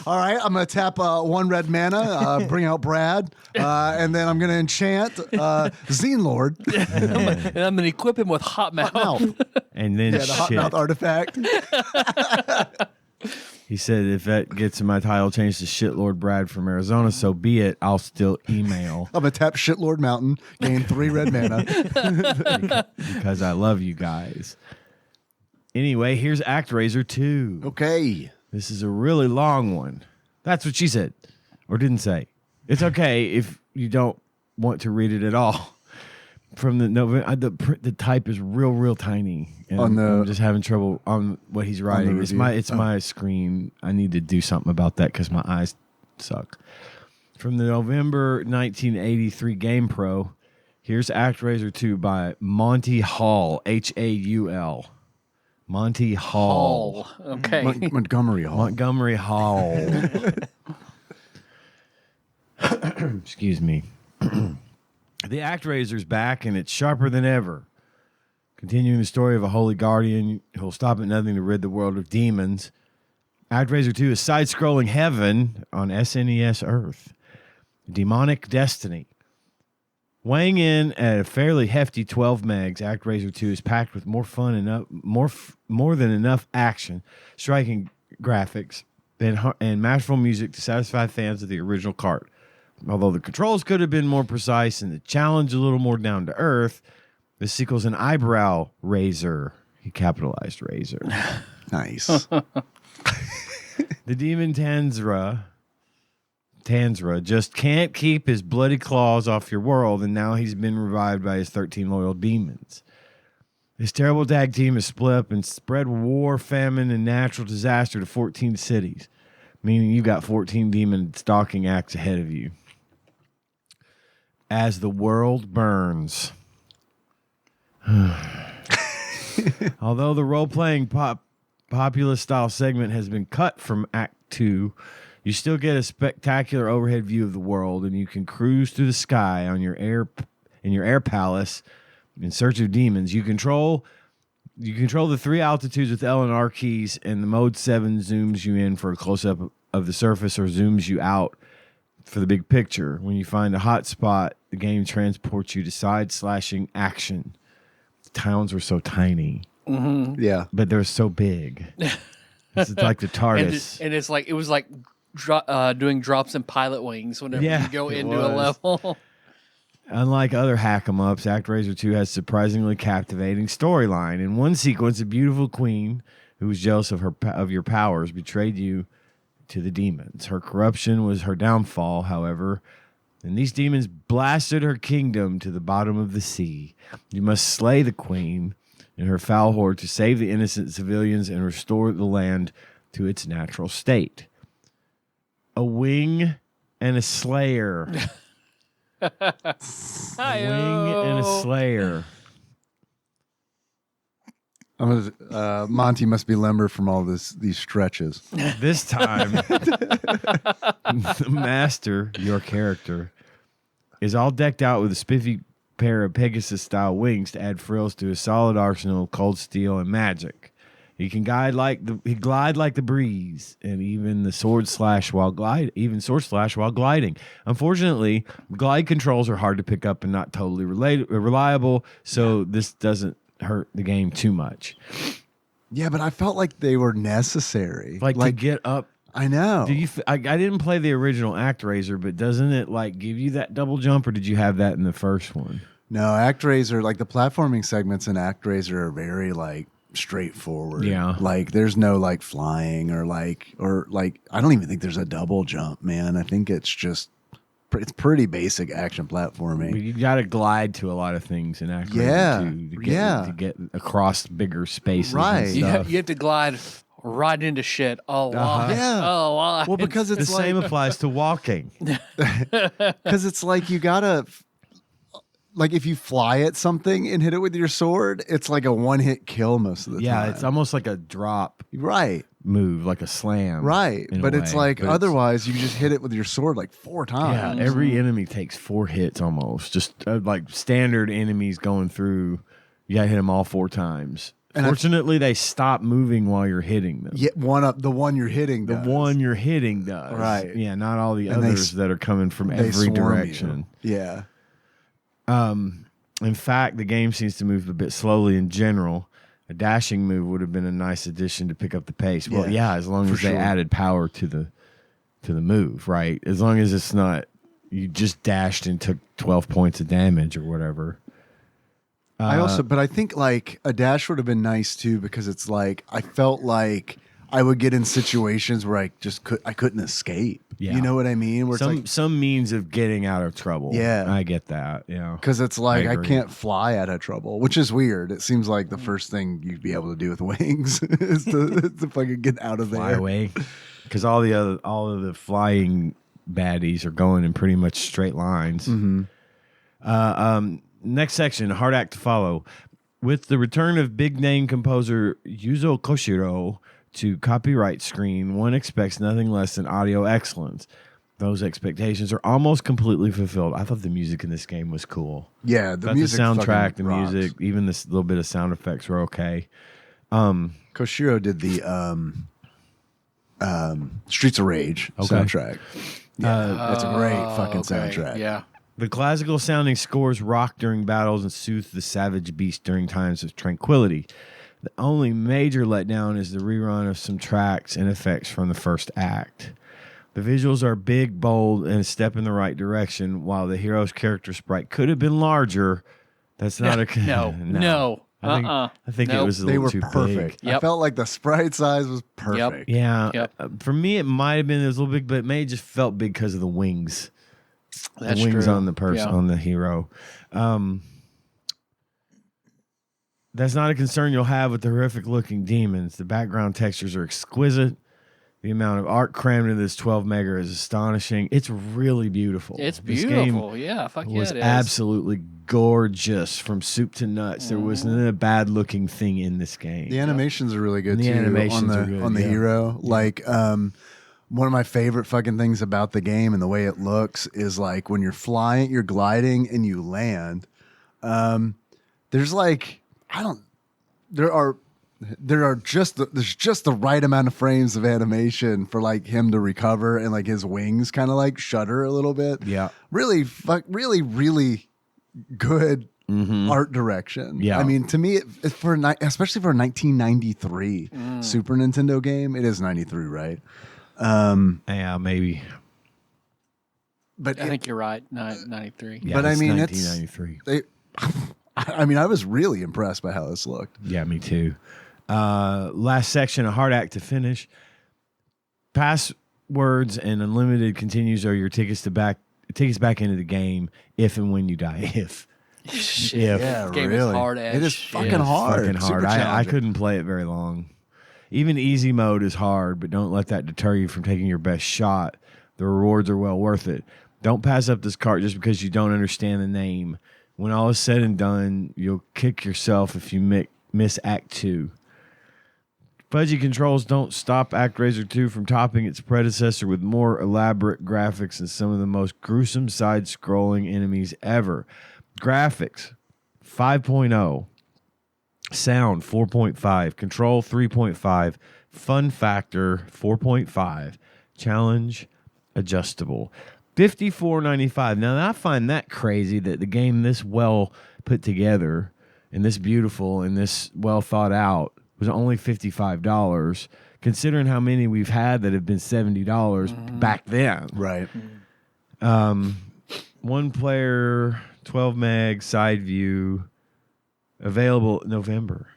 all right, I'm gonna tap 1 red mana, bring out Brad, and then I'm gonna enchant Zine Lord. And I'm going to equip him with hot mouth. And then Yeah, the hot shit. mouth artifact. He said, if that gets in my title change to Shitlord Brad from Arizona, so be it. I'll still email. I'm going to tap Shitlord Mountain, gain 3 red mana. Because I love you guys. Anyway, here's ActRaiser 2. Okay. This is a really long one. That's what she said. Or didn't say. It's okay if you don't want to read it at all. From the the type is real tiny. And I'm just having trouble on what he's writing. It's my screen. I need to do something about that because my eyes suck. From the November 1983 Game Pro, here's ActRaiser 2 by Monty Hall, Haul. Monty Hall. Okay. Montgomery Hall. Montgomery Hall. Excuse me. The ActRaiser's back, and it's sharper than ever. Continuing the story of a holy guardian who'll stop at nothing to rid the world of demons. ActRaiser 2 is side-scrolling heaven on SNES Earth. Demonic Destiny. Weighing in at a fairly hefty 12 megs, ActRaiser 2 is packed with more fun and more than enough action, striking graphics, and masterful music to satisfy fans of the original cart. Although the controls could have been more precise and the challenge a little more down to earth, the sequel's an eyebrow raiser. He capitalized razor. Nice. The demon Tanzra just can't keep his bloody claws off your world, and now he's been revived by his 13 loyal demons. This terrible tag team is split up and spread war, famine, and natural disaster to 14 cities, meaning you got 14 demon stalking acts ahead of you. As the world burns. Although the role-playing populist style segment has been cut from Act 2, you still get a spectacular overhead view of the world, and you can cruise through the sky on your air palace in search of demons. You control the 3 altitudes with L and R keys, and the mode 7 zooms you in for a close-up of the surface or zooms you out for the big picture. When you find a hot spot, the game transports you to side-slashing action. The towns were so tiny. Mm-hmm. Yeah. But they're so big. It's like the TARDIS. And it's like, it was like doing drops and pilot wings whenever you go into a level. Unlike other hack-em-ups, ActRaiser 2 has surprisingly captivating storyline. In one sequence, a beautiful queen who was jealous of your powers betrayed you to the demons. Her corruption was her downfall, however, and these demons blasted her kingdom to the bottom of the sea. You must slay the queen and her foul horde to save the innocent civilians and restore the land to its natural state. A wing and a slayer. Wing and a slayer. Monty must be limber from all these stretches. This time, the master, your character, is all decked out with a spiffy pair of Pegasus-style wings to add frills to a solid arsenal of cold steel and magic. He can glide like the breeze, and even sword slash while gliding. Unfortunately, glide controls are hard to pick up and not totally reliable, so this doesn't hurt the game too much. Yeah, but I felt like they were necessary. Like to get up. I know. I didn't play the original ActRaiser, but doesn't it like give you that double jump, or did you have that in the first one? No, ActRaiser, like the platforming segments in ActRaiser are very like straightforward. Yeah. Like there's no like flying or like I don't even think there's a double jump, man. I think it's pretty basic action platforming. You got to glide to a lot of things in ActRaiser to get across bigger spaces. Right. You have to glide right into shit a lot. Yeah. A lot. Well, because The it's same applies to walking. because it's like you gotta like if you fly at something and hit it with your sword, it's like a one-hit kill most of the time. Yeah, it's almost like a drop right. move, like a slam. Right. in a But it's way. like But otherwise you just hit it with your sword like 4 times. yeah, every enemy takes 4 hits almost. Just like standard enemies going through, you got to hit them all 4 times. And Fortunately, they stop moving while you're hitting them. Yeah, the one you're hitting The does. one you're hitting does. Right. Yeah, not all the And others that are coming from they every swarm direction. you. Yeah. In fact, the game seems to move a bit slowly in general. A dashing move would have been a nice addition to pick up the pace. Well, Yeah, as long for as they sure. added power to the move, right? As long as it's not you just dashed and took 12 points of damage or whatever. But I think like a dash would have been nice too, because it's like I felt like I would get in situations where I couldn't escape. Yeah. You know what I mean? Where it's Some means of getting out of trouble. Yeah. I get that. Yeah. because it's like I agree. can't fly out of trouble, which is weird. It seems like the first thing you'd be able to do with wings is to fucking get out of Fly there. away. Because all of the flying baddies are going in pretty much straight lines. Next section, hard act to follow. With the return of big name composer Yuzo Koshiro to copyright screen, one expects nothing less than audio excellence. Those expectations are almost completely fulfilled. I thought the music in this game was cool. Yeah, the Thought music, the soundtrack, fucking the rocks. music, even this little bit of sound effects were okay. Koshiro did the Streets of Rage soundtrack. Yeah, it's a great fucking soundtrack. Yeah. The classical sounding scores rock during battles and soothe the savage beast during times of tranquility. The only major letdown is the rerun of some tracks and effects from the first act. The visuals are big, bold, and a step in the right direction, while the hero's character sprite could have been larger. That's not a... No. I think it Nope. was a They little were too perfect. big. I Yep. felt like the sprite size was perfect. Yeah. Yep. For me, it might have been a little big, but it may have just felt big because of the wings. That's The wings true. on the person, on the hero. That's not a concern you'll have with the horrific looking demons. The background textures are exquisite. The amount of art crammed into this 12 mega is astonishing. It's really beautiful. It's This game beautiful. Yeah. Fuck yeah, was it is. absolutely gorgeous from soup to nuts. There wasn't a bad looking thing in this game. The animations are really good The too. animations on are the good, on the yeah. hero. Like one of my favorite fucking things about the game and the way it looks is like when you're flying, you're gliding and you land. There's like there's just the right amount of frames of animation for like him to recover and like his wings kind of like shudder a little bit. Yeah. Really good art direction. Yeah. I mean, to me, especially for a 1993 Super Nintendo game, it is 93, right? Yeah, maybe. But I think you're right. 93. Yeah, But I it's mean, 1993. I mean, I was really impressed by how this looked. Yeah, me too. Last section, a hard act to finish. Passwords and unlimited continues are your tickets back into the game if and when you die. If Shit. This game is hard as It is shit. fucking hard. fucking hard. Super I challenging. couldn't play it very long. Even easy mode is hard, but don't let that deter you from taking your best shot. The rewards are well worth it. Don't pass up this cart just because you don't understand the name. When all is said and done, you'll kick yourself if you miss Act 2. Fudgy controls don't stop ActRaiser 2 from topping its predecessor with more elaborate graphics and some of the most gruesome side-scrolling enemies ever. Graphics, 5.0. Sound, 4.5. Control, 3.5. Fun factor, 4.5. Challenge, adjustable. $54.95. Now, I find that crazy that the game this well put together and this beautiful and this well thought out was only $55, considering how many we've had that have been $70 back then. Right. One player, 12 meg, side view, available November.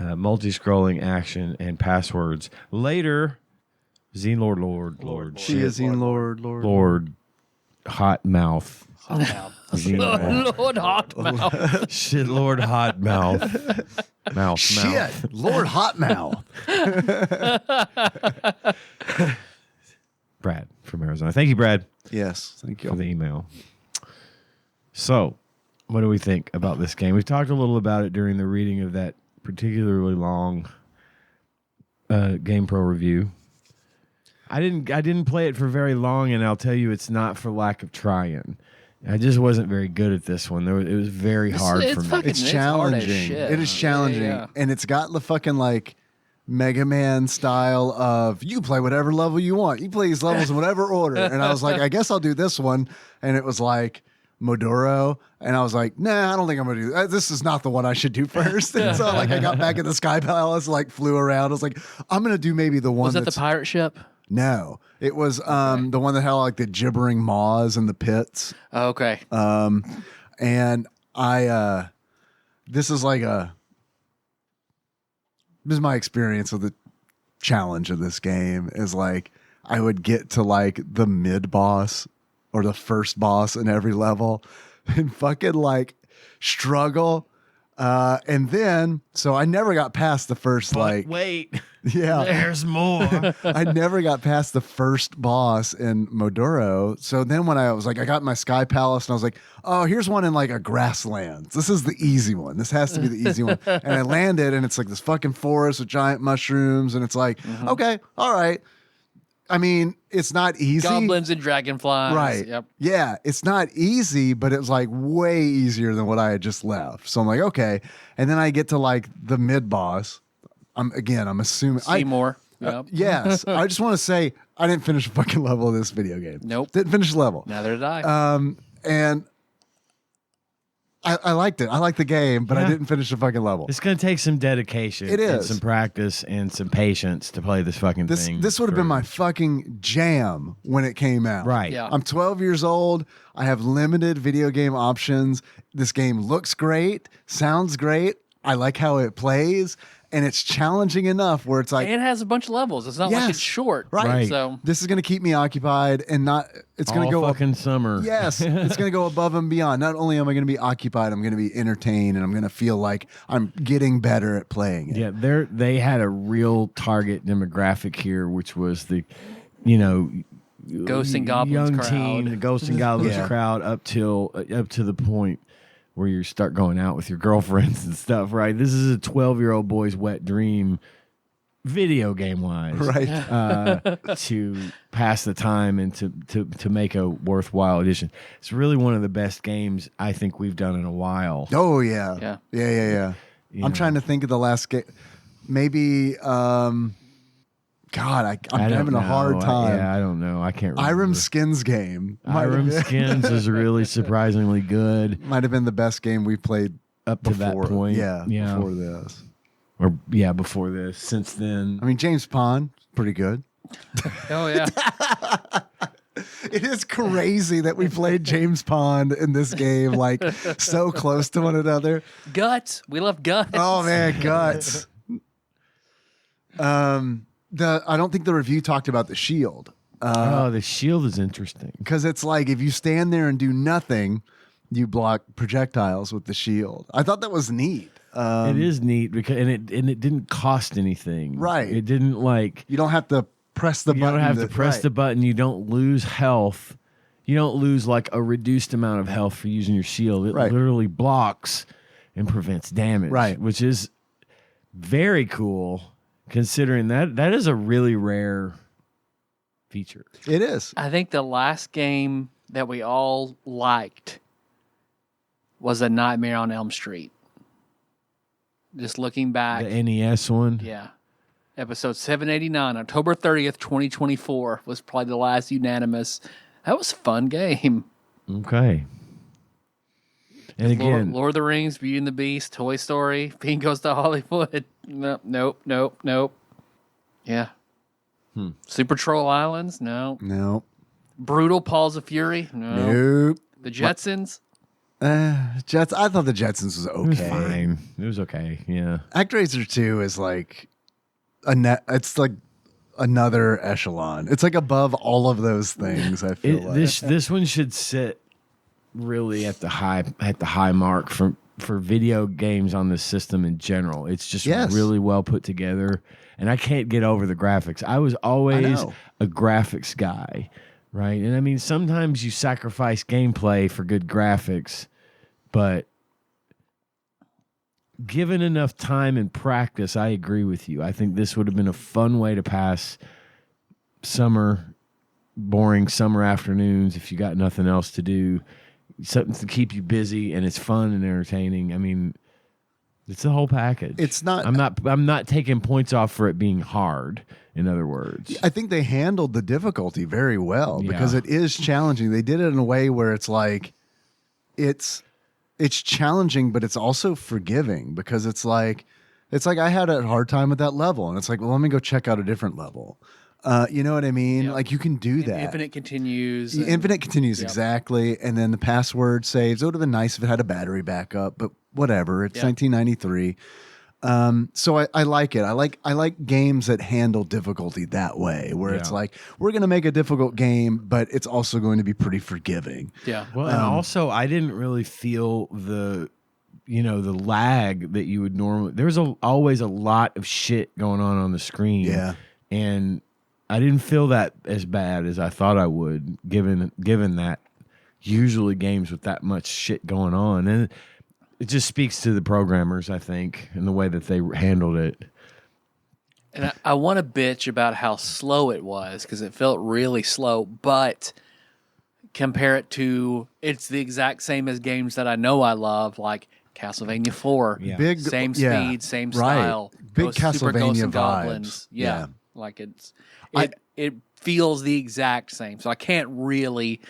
Multi-scrolling action and passwords. Later, Lord. She is in Lord Hot Mouth. Lord Hot Mouth. Shit, Lord Hot Mouth. Mouth. Shit, Lord Hotmouth. Brad from Arizona. Thank you, Brad, Yes, thank for you. the email. So, what do we think about this game? We've talked a little about it during the reading of that particularly long GamePro review. I didn't play it for very long, and I'll tell you, it's not for lack of trying. I just wasn't very good at this one. It was very hard it's for me. fucking- It's It's hard as challenging. shit. It is challenging, Yeah. and it's got the fucking like Mega Man style of you play whatever level you want. You play these levels in whatever order. And I was like, I guess I'll do this one. And it was like Modoro, and I was like, nah, I don't think I'm gonna do that. This is not the one I should do first. And so like I got back at the Sky Palace, like flew around. I was like, I'm gonna do maybe the one Was that the that's pirate ship? no. It was the one that had like the gibbering maws and the pits. Oh, okay. And I this is my experience with the challenge of this game is like I would get to like the mid boss or the first boss in every level and fucking like struggle. And then, so I never got past the first, like, wait, yeah, there's more. I never got past the first boss in Modoro. So then when I was like, I got my Sky Palace and I was like, oh, here's one in like a grasslands. This is the easy one. This has to be the easy one. And I landed and it's like this fucking forest with giant mushrooms. And it's like, okay, all right. I mean, it's not easy. Goblins and dragonflies. Right. Yep. Yeah, it's not easy, but it was like way easier than what I had just left. So I'm like, okay. And then I get to like the mid boss. I'm assuming Seymour. Yep. yes. I just want to say I didn't finish a fucking level of this video game. Nope. Didn't finish the level. Neither did I. And I liked it. I liked the game, but I Yeah. didn't finish the fucking level. It's going to take some dedication. It and is. some practice and some patience to play this fucking thing. This would have been through. my fucking jam when it came out. Right. Yeah. I'm 12 years old. I have limited video game options. This game looks great, sounds great. I like how it plays, and it's challenging enough where it's like, And it has a bunch of levels. It's not like Yes. it's short. Right. So this is going to keep me occupied and not, it's going to All go up. fucking summer. Yes, it's going to go above and beyond. Not only am I going to be occupied, I'm going to be entertained, and I'm going to feel like I'm getting better at playing it. Yeah, they had a real target demographic here, which was the, you know, Ghosts and Goblins young crowd. teen, the Ghosts and Goblins Yeah. crowd up to the point where you start going out with your girlfriends and stuff. Right, this is a 12-year-old boy's wet dream, video game wise, Right. to pass the time and to make a worthwhile addition. It's really one of the best games I think we've done in a while. Oh, yeah. Yeah. Yeah. You I'm know. trying to think of the last game. Maybe, God, I'm I don't having a hard know. time. I don't know. I can't remember. Irem Skins game. Might have Irem been- Skins is really surprisingly good might have been the best game we played up to before. that point. Yeah, before this. Before this. Since then, I mean, James Pond, pretty good. Oh yeah. It is crazy that we played James Pond in this game, like so close to one another. Guts. We love guts. Oh man, guts. I don't think the review talked about the shield. the shield is interesting. Because it's like if you stand there and do nothing, you block projectiles with the shield. I thought that was neat. It is neat because and it didn't cost anything. Right. It didn't like You don't have to press the you button. don't have to press the button. You don't lose health. You don't lose like a reduced amount of health for using your shield. It Right. literally blocks and prevents damage. Right. Which is very cool considering that is a really rare feature. It is. I think the last game that we all liked was A Nightmare on Elm Street. Just looking back. The NES one. Yeah. Episode 789, October 30th, 2024 was probably the last unanimous. That was a fun game. Okay. And again, Lord of the Rings, Beauty and the Beast, Toy Story, Bean Goes to Hollywood. Nope. Yeah. Super Troll Islands? No. No. Brutal Paws of Fury? No. Nope. The Jetsons? Jets. I thought the Jetsons was it was okay. fine. It was okay. Yeah. ActRaiser 2 is like it's like another echelon. It's like above all of those things, I feel like. This one should sit really at the high mark for video games on this system in general. It's just Yes. really well put together, and I can't get over the graphics. I was always know. a graphics guy, right? And I mean, sometimes you sacrifice gameplay for good graphics, but given enough time and practice, I agree with you. I think this would have been a fun way to pass boring summer afternoons if you got nothing else to do. Something to keep you busy, and it's fun and entertaining. I mean, it's the whole package. It's not- I'm not taking points off for it being hard. In other words, I think they handled the difficulty very well because Yeah. it is challenging. They did it in a way where it's like, it's challenging, but it's also forgiving because it's like I had a hard time with that level, and it's like, well, let me go check out a different level. You know what I mean? Yep. Like you can do that. Infinite continues. Infinite continues, Yep. exactly. And then the password saves. It would have been nice if it had a battery backup, but whatever. It's Yep. 1993. So I like it. I like games that handle difficulty that way, where it's Yeah. like, we're going to make a difficult game, but it's also going to be pretty forgiving. Yeah. Well, and also I didn't really feel the lag that you would normally. There was always a lot of shit going on the screen. Yeah. And I didn't feel that as bad as I thought I would, given that usually games with that much shit going on, and it just speaks to the programmers, I think, and the way that they handled it. And I want to bitch about how slow it was because it felt really slow, but compare it to, it's the exact same as games that I know I love, like Castlevania 4. Yeah. Same yeah, speed, same right. style. Big Super Ghosts Castlevania and Goblins. vibes. Yeah. Yeah. Like it feels the exact same. So I can't really.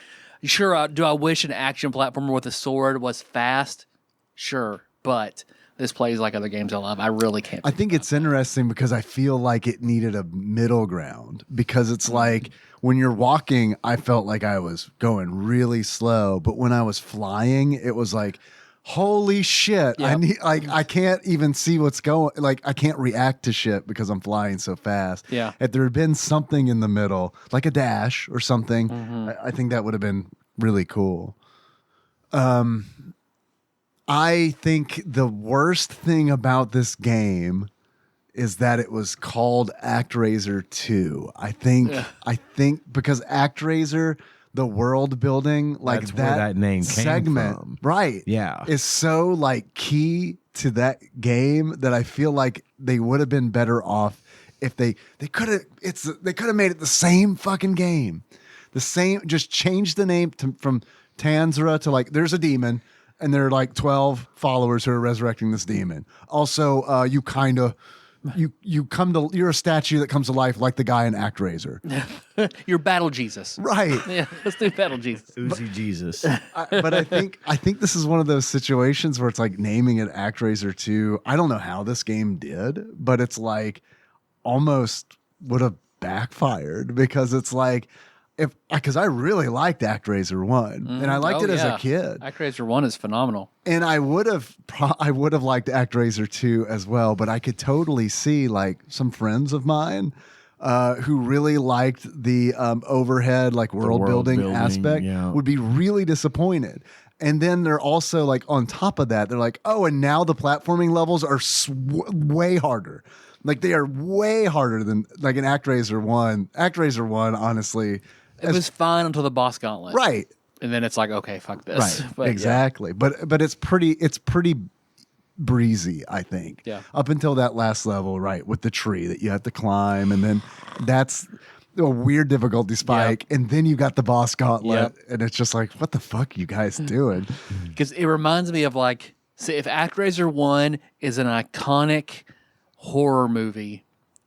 Sure, do I wish an action platformer with a sword was fast? Sure, but this plays like other games I love. I really can't. I think it's interesting because I feel like it needed a middle ground, because it's like when you're walking, I felt like I was going really slow, but when I was flying, it was like, holy shit. Yep. I can't even see what's going, like I can't react to shit because I'm flying so fast. Yeah. If there had been something in the middle, like a dash or something, I think that would have been really cool. I think the worst thing about this game is that it was called ActRaiser 2. I think because ActRaiser, the world building, like That's where that name came segment, from. right? Yeah. is so like key to that game that I feel like they would have been better off if they could have made it the same fucking game, the same, just change the name from Tanzra to like, there's a demon and there are like 12 followers who are resurrecting this demon. Also, you're a statue that comes to life like the guy in ActRaiser. You're Battle Jesus. Right. Yeah, let's do Battle Jesus. Uzi Jesus. But I think this is one of those situations where it's like naming it ActRaiser 2. I don't know how this game did, but it's like almost would have backfired, because it's like, because I really liked ActRaiser 1 and I liked it as a kid. ActRaiser 1 is phenomenal. And I would have liked ActRaiser 2 as well, but I could totally see like some friends of mine who really liked the overhead, like world building aspect, yeah. would be really disappointed. And then they're also like, on top of that, they're like, oh, and now the platforming levels are way harder. Like they are way harder than like an ActRaiser 1. ActRaiser 1, honestly, It was fine until the boss gauntlet. right. And then it's like, okay, fuck this. Right. But, yeah. Exactly. But it's pretty breezy, I think. Yeah. Up until that last level, right, with the tree that you have to climb, and then that's a weird difficulty spike, and then you got the boss gauntlet, and it's just like, what the fuck are you guys doing? Because it reminds me of like, say, if ActRaiser 1 is an iconic horror movie,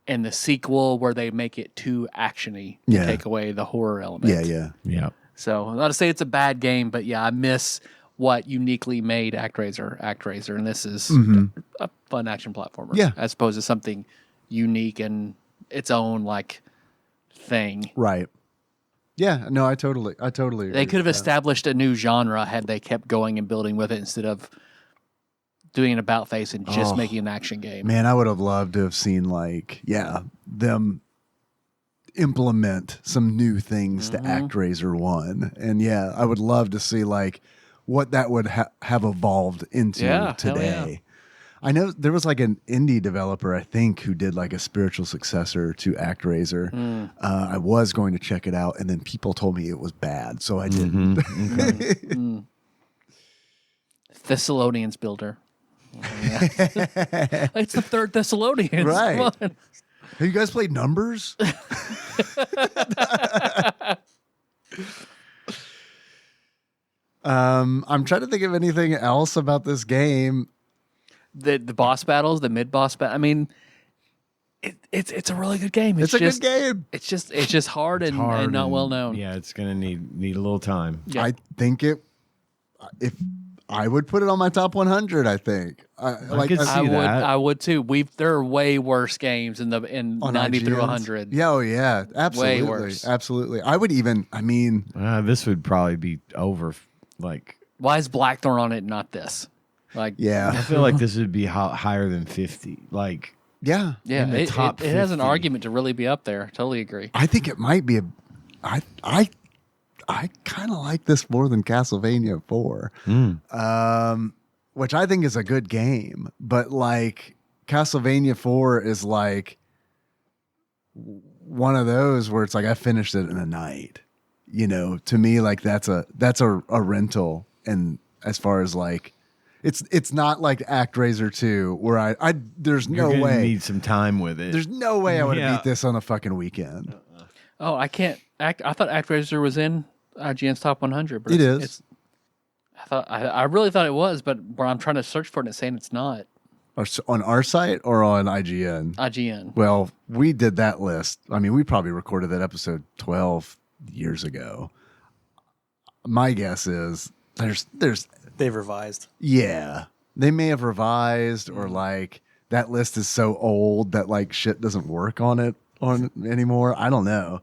and the sequel where they make it too actiony to Yeah. take away the horror element. Yeah. Yeah. So I'm not to say it's a bad game, but yeah, I miss what uniquely made ActRaiser, and this is a fun action platformer. Yeah. As opposed to something unique and its own like thing. Right. Yeah, no, I totally agree. They could have with that. established a new genre had they kept going and building with it instead of doing an about face and just making an action game. Man, I would have loved to have seen like, them implement some new things to ActRaiser 1. And yeah, I would love to see like what that would have evolved into Yeah, hell today. yeah. I know there was like an indie developer, I think, who did like a spiritual successor to ActRaiser. I was going to check it out, and then people told me it was bad, so I didn't. Thessalonians builder. It's the third Thessalonians. Right. Come on. Have you guys played Numbers? I'm trying to think of anything else about this game. The boss battles, the mid boss battle. I mean, it's a really good game. It's a good game. It's just hard and not well known. Yeah, it's gonna need a little time. Yeah. I think if I would put it on my top 100, I think. could see that. I would too. There are way worse games in 90 through IGNs. 100. Yeah, oh yeah, absolutely, Way worse. Absolutely. I would even. I mean, This would probably be over. Like, Why is Blackthorn on it and not this? Like, I yeah, feel like this would be higher than 50. Like, yeah. yeah, in the it, top it has an 50. argument to really be up there. Totally agree. I think it might be I kind of like this more than Castlevania 4, which I think is a good game. But like Castlevania 4 is like one of those where it's like I finished it in a night. You know, to me, like that's a rental. And as far as like, it's not like ActRaiser 2 where I there's you're no gonna way need some time with it. there's no way I would have Yeah. beat this on a fucking weekend. Oh, I can't. I thought ActRaiser was in IGN's top 100. But It it's- is. I really thought it was, but when I'm trying to search for it, it's saying it's not. On our site or on IGN? IGN. Well, we did that list. I mean, we probably recorded that episode 12 years ago. My guess is there's They've revised. yeah, they may have revised or like that list is so old that like shit doesn't work on it anymore. I don't know.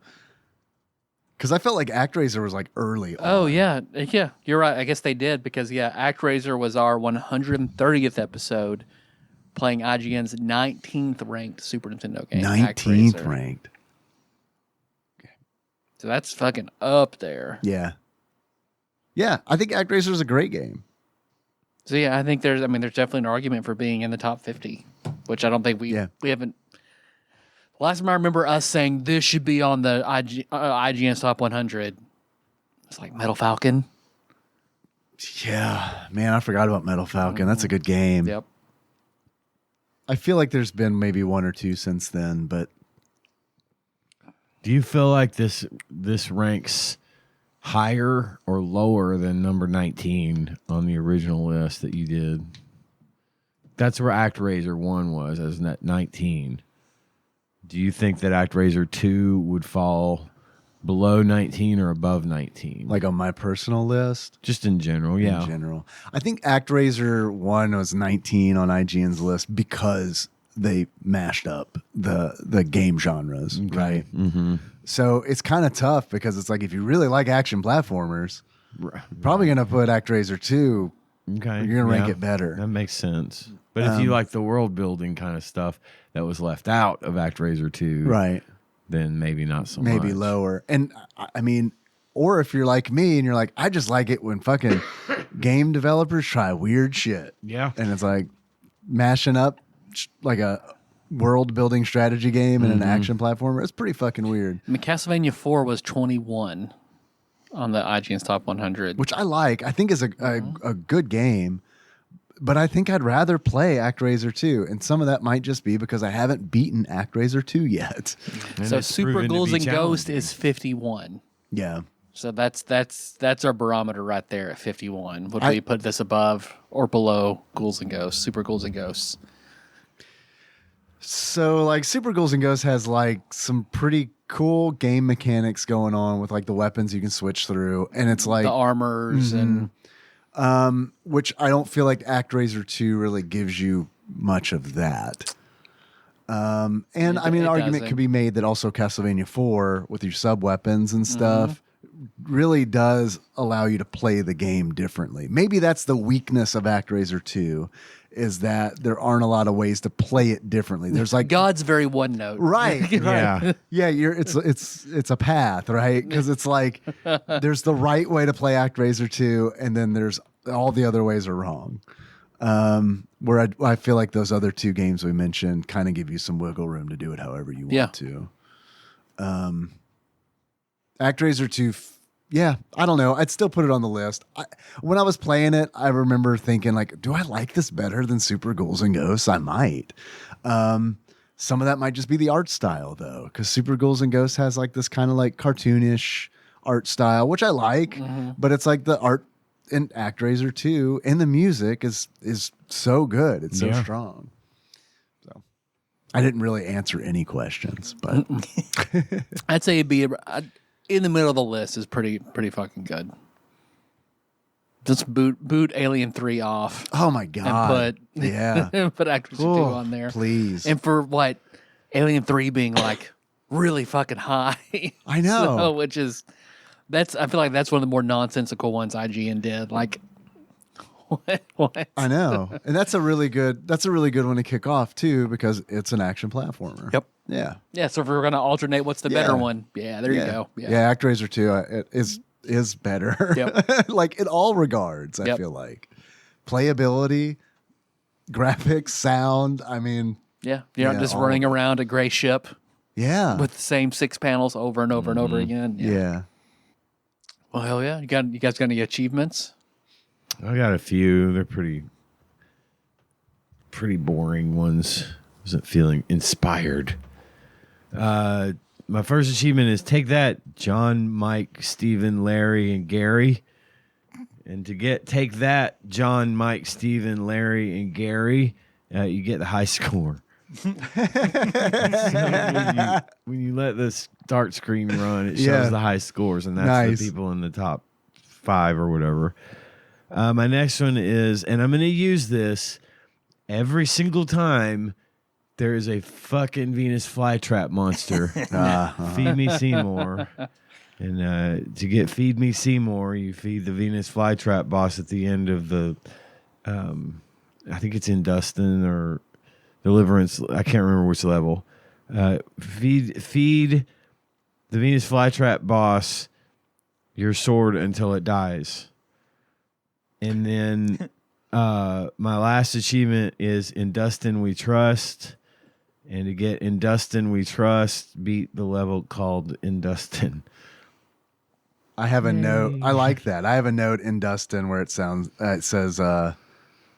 Because I felt like ActRaiser was like early Oh on. yeah, you're right. I guess they did because ActRaiser was our 130th episode, playing IGN's 19th ranked Super Nintendo game. 19th ActRaiser. ranked. So that's fucking up there. Yeah. Yeah, I think ActRaiser is a great game. So yeah, I think there's definitely an argument for being in the top 50, which I don't think we haven't. Last time I remember us saying this should be on the IGN's top 100. It's like Metal Falcon. Yeah, man, I forgot about Metal Falcon. That's a good game. Yep. I feel like there's been maybe one or two since then, but Do you feel like this ranks higher or lower than number 19 on the original list that you did? That's where ActRaiser 1 was, as 19. Do you think that ActRaiser 2 would fall below 19 or above 19? like on my personal list, Just in general, yeah. in general, I think ActRaiser 1 was 19 on IGN's list because they mashed up the game genres, right? Mm-hmm. So it's kind of tough because it's like if you really like action platformers, you're probably going to put ActRaiser 2. Okay. You're going to rank it better. That makes sense. But if you like the world building kind of stuff that was left out of ActRaiser 2, Right. then maybe not so much. Maybe lower. And I mean, or if you're like me and you're like, I just like it when fucking game developers try weird shit. Yeah. And it's like mashing up like a world building strategy game and an action platformer. It's pretty fucking weird, I mean, Castlevania 4 was 21 on the IGN's top 100. which I like. I think is a good game. But I think I'd rather play ActRaiser 2. And some of that might just be because I haven't beaten ActRaiser 2 yet. And So it's Super proven to Ghouls be and Ghosts challenging. is 51. Yeah. So that's our barometer right there at 51. Would we put this above or below Ghouls and Ghosts, Super Ghouls and Ghosts? So like Super Ghouls and Ghosts has like some pretty cool game mechanics going on with like the weapons you can switch through. And it's like The armors and which I don't feel like ActRaiser 2 really gives you much of that. And I mean, an it argument doesn't. could be made that also Castlevania 4 with your sub weapons and stuff really does allow you to play the game differently. Maybe that's the weakness of ActRaiser 2 is that there aren't a lot of ways to play it differently. There's like God's very one note. Right. Yeah. Yeah, it's a path, right? Because it's like there's the right way to play ActRaiser 2, and then there's all the other ways are wrong. Where I feel like those other two games we mentioned kind of give you some wiggle room to do it however you want to. ActRaiser 2, yeah, I don't know. I'd still put it on the list. When I was playing it, I remember thinking like, do I like this better than Super Ghouls and Ghosts? I might. Some of that might just be the art style though, because Super Ghouls and Ghosts has like this kind of like cartoonish art style, which I like, but it's like the art in ActRaiser 2 and the music is so good. It's so strong. So I didn't really answer any questions, but I'd say it'd be in the middle of the list is pretty fucking good. Just boot Alien 3 off. Oh my god! And yeah, put ActRaiser 2 Oh, on there, please. And for what Alien 3 being like really fucking high, I know. So, which is I feel like that's one of the more nonsensical ones IGN did. Like, what? I know, and that's a really good one to kick off too because it's an action platformer. Yep. Yeah. Yeah. So if we're gonna alternate, what's the better one? Yeah. There you go. Yeah. ActRaiser 2 it is better. Yep. Like in all regards. I feel like playability, graphics, sound. I mean, yeah. You're not just running around a gray ship. Yeah. With the same 6 panels over and over and over again. Yeah. Well, hell yeah. You guys got any achievements? I got a few. They're pretty boring ones. Wasn't feeling inspired. My first achievement is take that, John, Mike, Stephen, Larry, and Gary. And to take that, John, Mike, Stephen, Larry, and Gary, you get the high score. So when you let the start screen run, it shows the high scores, and that's the people in the top 5 or whatever. My next one is, and I'm going to use this every single time there is a fucking Venus flytrap monster. Feed me Seymour. And to get Feed Me Seymour, you feed the Venus flytrap boss at the end of the, I think it's in Dustin or Deliverance. I can't remember which level. Feed the Venus flytrap boss your sword until it dies. And then my last achievement is In Dustin We Trust. And to get In Dustin We Trust, beat the level called In Dustin. I have a note. I like that. I have a note in Dustin where it says,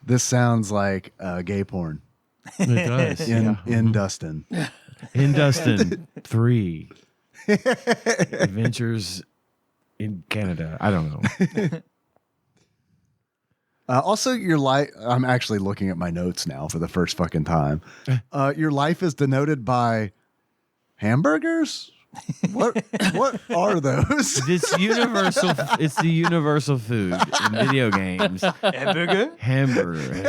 this sounds like gay porn. It does. In Dustin. In Dustin 3. Adventures in Canada. I don't know. Also, your life. I'm actually looking at my notes now for the first fucking time. Your life is denoted by hamburgers. What are those? It's universal. It's the universal food in video games. Hamburger. Hamburger.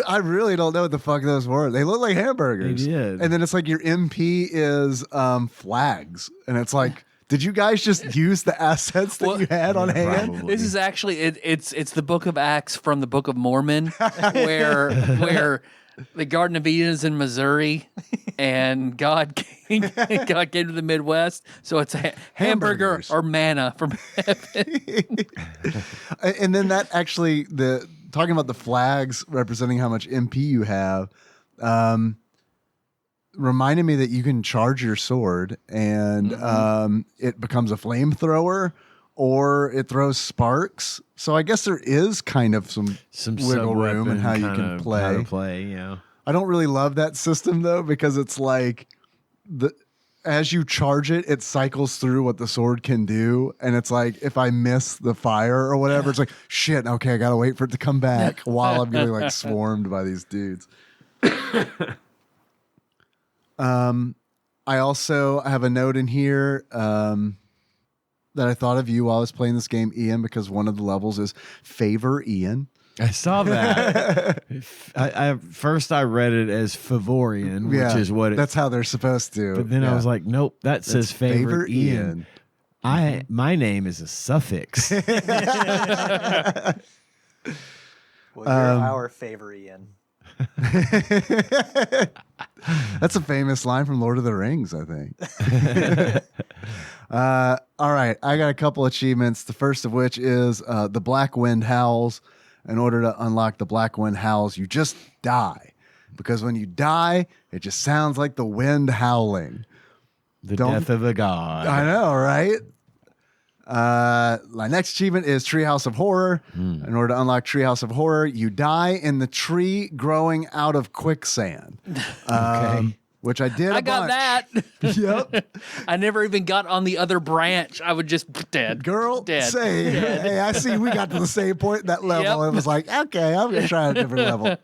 I really don't know what the fuck those were. They look like hamburgers. They did. And then it's like your MP is flags, and it's like, did you guys just use the assets that you had on hand? Probably. This is actually it's the Book of Acts from the Book of Mormon, where the Garden of Eden is in Missouri, and God came to the Midwest, so it's a hamburger Hamburgers. or manna from heaven. And then that actually, talking about the flags representing how much MP you have, reminded me that you can charge your sword and it becomes a flamethrower or it throws sparks. So I guess there is kind of some wiggle room in how you can play. How to play, yeah. I don't really love that system though, because it's like as you charge it, it cycles through what the sword can do. And it's like, if I miss the fire or whatever, it's like, shit, okay, I got to wait for it to come back while I'm getting like swarmed by these dudes. I also have a note in here that I thought of you while I was playing this game, Ian, because one of the levels is favor Ian. I saw that. First I read it as Favorian, which is what that's how they're supposed to. But then I was like, nope, that says favor Ian. Ian. My name is a suffix. Well, you're our favor Ian. That's a famous line from Lord of the Rings, I think. All right, I got a couple achievements. The first of which is the Black Wind Howls. In order to unlock the Black Wind Howls, you just die. Because when you die, it just sounds like the wind howling. The death of a god. I know, right? My next achievement is Treehouse of Horror. In order to unlock Treehouse of Horror, you die in the tree growing out of quicksand. Okay. Which I did. I got that. Yep. I never even got on the other branch. I would just dead. Girl, dead. same. Hey, I see we got to the same point in that level. Yep. It was like, okay, I'm going to try a different level.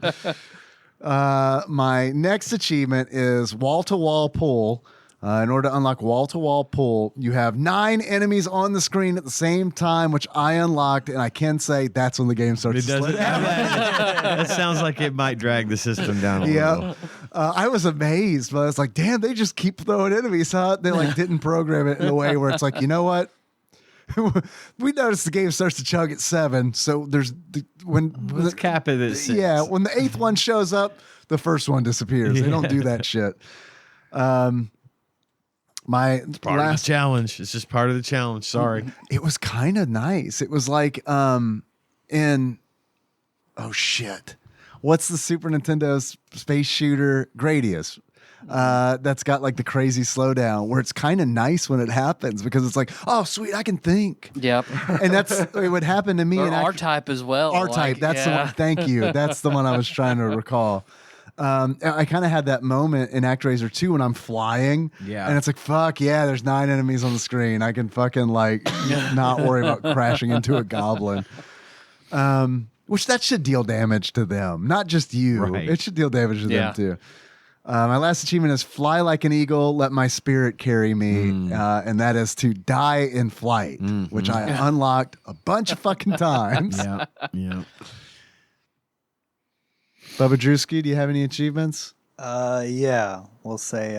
My next achievement is wall-to-wall pull. In order to unlock wall-to-wall pull, you have 9 enemies on the screen at the same time, which I unlocked, and I can say that's when the game starts It to slow doesn't. down. That sounds like it might drag the system down a Yeah, little. I was amazed, but I was like, "Damn, they just keep throwing enemies, huh?" They like didn't program it in a way where it's like, you know what? We noticed the game starts to chug at 7, so Let's cap it at 6. yeah, when the 8th one shows up, the first one disappears. They don't do that shit. My Part of the challenge. It's just part of the challenge. Sorry. It was kind of nice. It was like in oh shit. What's the Super Nintendo's space shooter Gradius? That's got like the crazy slowdown where it's kind of nice when it happens because it's like, oh sweet, I can think. Yep. And it would happen to me. Or And R-Type as well. R-Type. That's the one. Thank you. That's the one I was trying to recall. I kind of had that moment in ActRaiser 2 when I'm flying. Yeah. And it's like, fuck yeah, there's 9 enemies on the screen. I can fucking like not worry about crashing into a goblin. Which that should deal damage to them, not just you. Right. It should deal damage to them too. My last achievement is fly like an eagle, let my spirit carry me. And that is to die in flight, which I unlocked a bunch of fucking times. Yeah. Yeah. Bubba Drewski, do you have any achievements? Yeah, we'll say,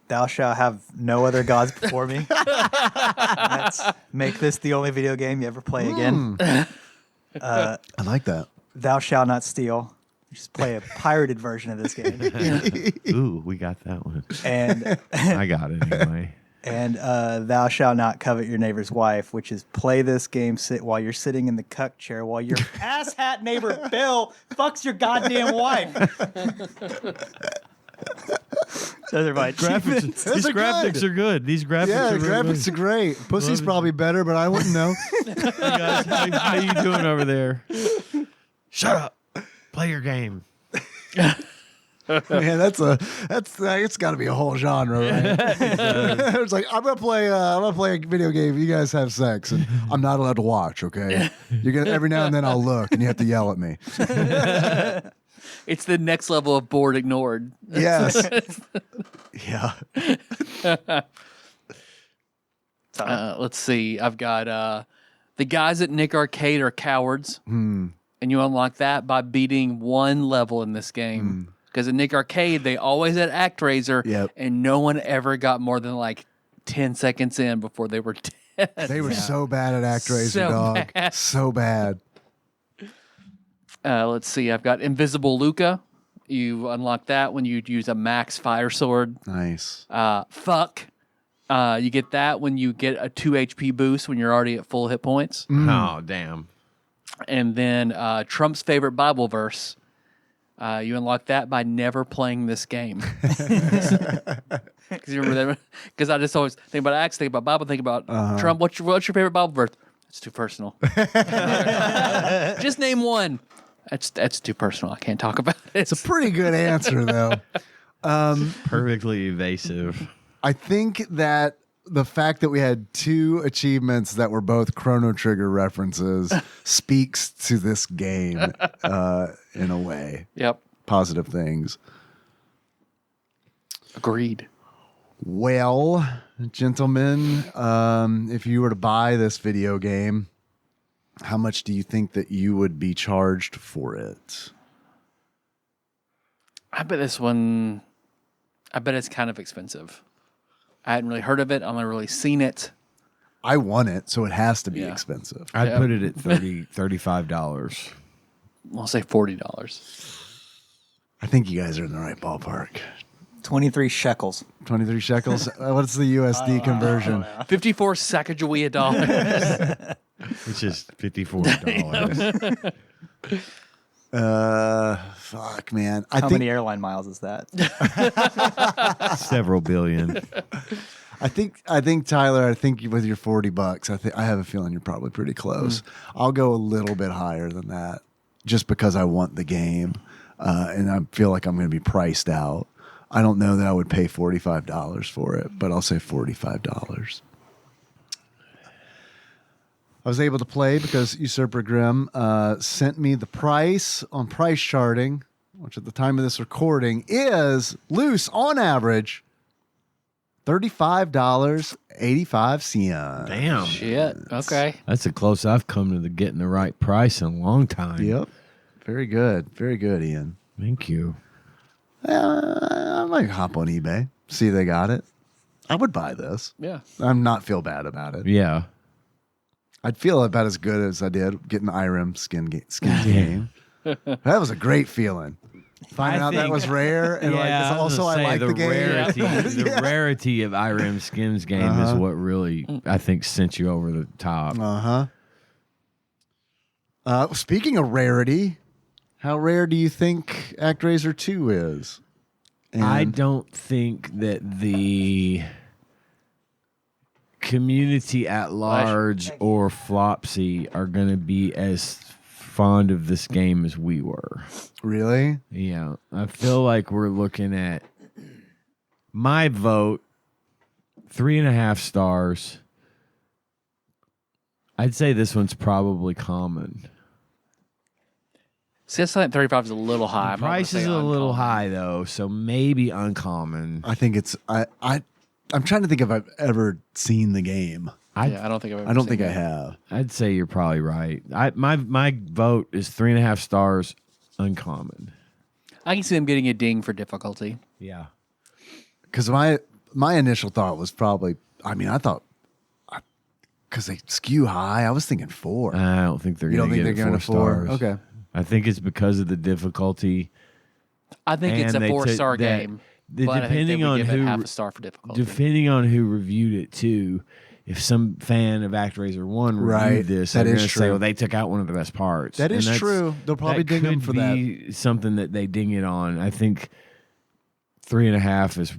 thou shalt have no other gods before me. Let's make this the only video game you ever play again. I like that. Thou shalt not steal. Just play a pirated version of this game. Ooh, we got that one. And I got it anyway. and thou shalt not covet your neighbor's wife, which is play this game while you're sitting in the cuck chair while your asshat neighbor Bill fucks your goddamn wife. Those are my achievements. These graphics are good. These graphics Yeah, are the really graphics are great. Pussy's Love it. probably better, but I wouldn't know. good. Hey guys, how you doing over there? Shut up. Play your game. Man, it's got to be a whole genre, right? It's like I'm gonna play a video game. You guys have sex, and I'm not allowed to watch. Okay, you're gonna every now and then I'll look, and you have to yell at me. It's the next level of bored ignored. Yes. Yeah. Let's see. I've got the guys at Nick Arcade are cowards. And you unlock that by beating one level in this game. Because at Nick Arcade, they always had ActRaiser, Yep. and no one ever got more than like 10 seconds in before they were dead. They were so bad at ActRaiser, So dog. bad. So bad. Let's see. I've got Invisible Luca. You unlock that when you use a max fire sword. Nice. Fuck. You get that when you get a 2 HP boost when you're already at full hit points. Oh, damn. And then Trump's favorite Bible verse. You unlock that by never playing this game. Because you remember that? Because I just always think about Acts, think about Bible, think about Trump. What's your favorite Bible verse? It's too personal. Just name one. That's too personal. I can't talk about it. It's a pretty good answer, though. Perfectly evasive. I think that the fact that we had 2 achievements that were both Chrono Trigger references speaks to this game in a way. Yep. Positive things. Agreed. Well, gentlemen, if you were to buy this video game, how much do you think that you would be charged for it? I bet it's kind of expensive. I hadn't really heard of it. I've only really seen it. I want it, so it has to be Yeah. expensive. I'd put it at $35. I'll say $40. I think you guys are in the right ballpark. 23 shekels. 23 shekels. What's the USD conversion? 54 Sacagawea dollars. Which is $54. Fuck, man. How many airline miles is that? Several billion. I think Tyler, with your $40, I have a feeling you're probably pretty close. I'll go a little bit higher than that just because I want the game. And I feel like I'm going to be priced out. I don't know that I would pay $45 for it, but I'll say $45. I was able to play because Usurper Grimm sent me the price on price charting, which at the time of this recording is loose on average $35.85. Damn. Shit. Okay. That's the close I've come to getting the right price in a long time. Yep. Very good. Very good, Ian. Thank you. I might hop on eBay, see if they got it. I would buy this. Yeah. I'm not feel bad about it. Yeah. I'd feel about as good as I did getting the Irem skin game. That was a great feeling. Finding out that was rare, and I was also gonna say, I like the game. Rarity, the rarity of Irem Skins game is what really, I think, sent you over the top. Speaking of rarity, how rare do you think ActRaiser 2 is? And I don't think that the community at large or Flopsy are going to be as fond of this game as we were. Really? Yeah. I feel like we're looking at my vote, 3.5 stars. I'd say this one's probably common. See, I think 35 is a little high. The price is a little high though, so maybe uncommon. I think it's I'm trying to think if I've ever seen the game. I don't think I've ever I don't seen think I that. have. I'd say you're probably right. My vote is 3.5 stars, uncommon. I can see them getting a ding for difficulty. Yeah. Because my initial thought was probably, I thought, because they skew high, I was thinking 4. I don't think they're You going don't to think get they're it 4 giving it 4? stars. Okay. I think it's because of the difficulty. I think it's And a they 4-star took that- game. the- But I think they depending would on give who- it half a star for difficulty. Depending on who reviewed it too, if some fan of ActRaiser 1 reviewed Right. this, That they're is going to say, true. well, they took out one of the best parts. That is And that's- true. They'll probably ding them for that. Could be something that they ding it on. I think 3.5 is.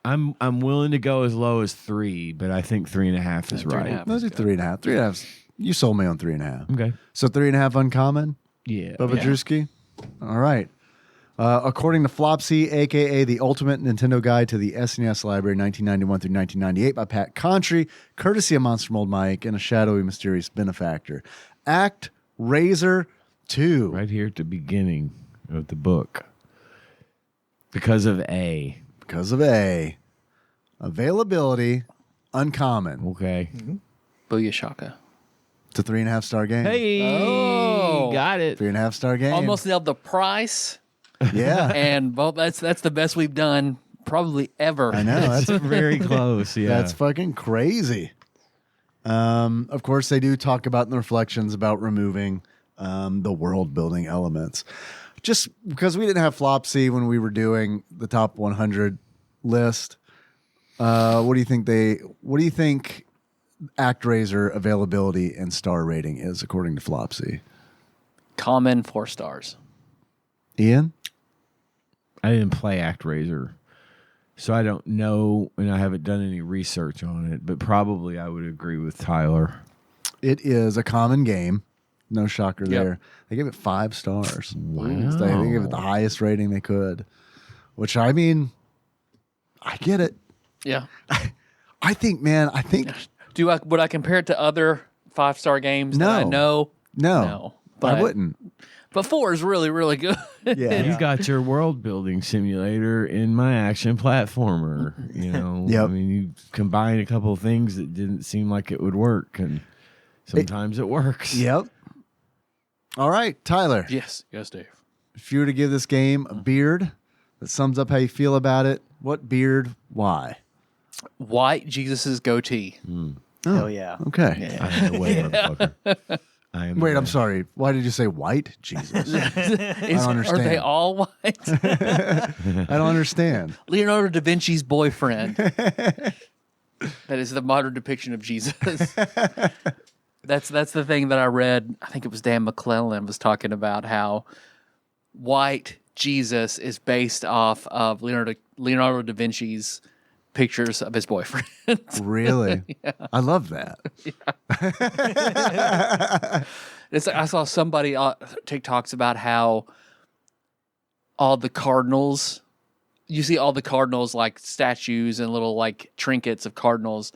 I'm willing to go as low as 3, but I think 3.5 is right. 3.5. Let's do 3.5. 3.5. You sold me on 3.5. Okay. So 3.5 uncommon? Yeah. Bubba Drewski? All right. According to Flopsy, a.k.a. the Ultimate Nintendo Guide to the SNES Library, 1991 through 1998 by Pat Contry, courtesy of Monster Mold Mike and a shadowy, mysterious benefactor. ActRaiser 2. Right here at the beginning of the book. Because of A. Because of A. Availability, uncommon. Okay. Booyah Shaka. It's a 3.5 star game. Hey, Oh. got it. 3.5 star game. Almost nailed the price, Yeah. and well, that's the best we've done probably ever. I know. That's Very close. Yeah. That's fucking crazy. Of course, they do talk about in the reflections about removing the world building elements. Just because we didn't have Flopsy when we were doing the top 100 list, what do you think ActRaiser availability and star rating is according to Flopsy? Common 4 stars. Ian? I didn't play ActRaiser, so I don't know, and I haven't done any research on it, but probably I would agree with Tyler. It is a common game. No shocker Yep. there. They gave it 5 stars. Wow. They gave it the highest rating they could, which I get it. Yeah. I think Would I compare it to other 5-star games? No. That I know. no, No, but I wouldn't. But 4 is really, really good. Yeah. You got your world building simulator in my action platformer. You know, Yep. I mean, you combine a couple of things that didn't seem like it would work, and sometimes it works. Yep. All right, Tyler. Yes, Dave. If you were to give this game a beard that sums up how you feel about it, what beard? Why? White Jesus' goatee. Hell yeah. Okay. I am the way, motherfucker. I am. Wait, the I'm way. sorry. Why did you say white? Jesus. Are understand. they all white? I don't understand. Leonardo da Vinci's boyfriend. That is the modern depiction of Jesus. That's the thing that I read. I think it was Dan McClellan was talking about how white Jesus is based off of Leonardo da Vinci's pictures of his boyfriend. Really? I love that. It's like I saw somebody TikToks about how all the cardinals, you see all the cardinals like statues and little like trinkets of cardinals,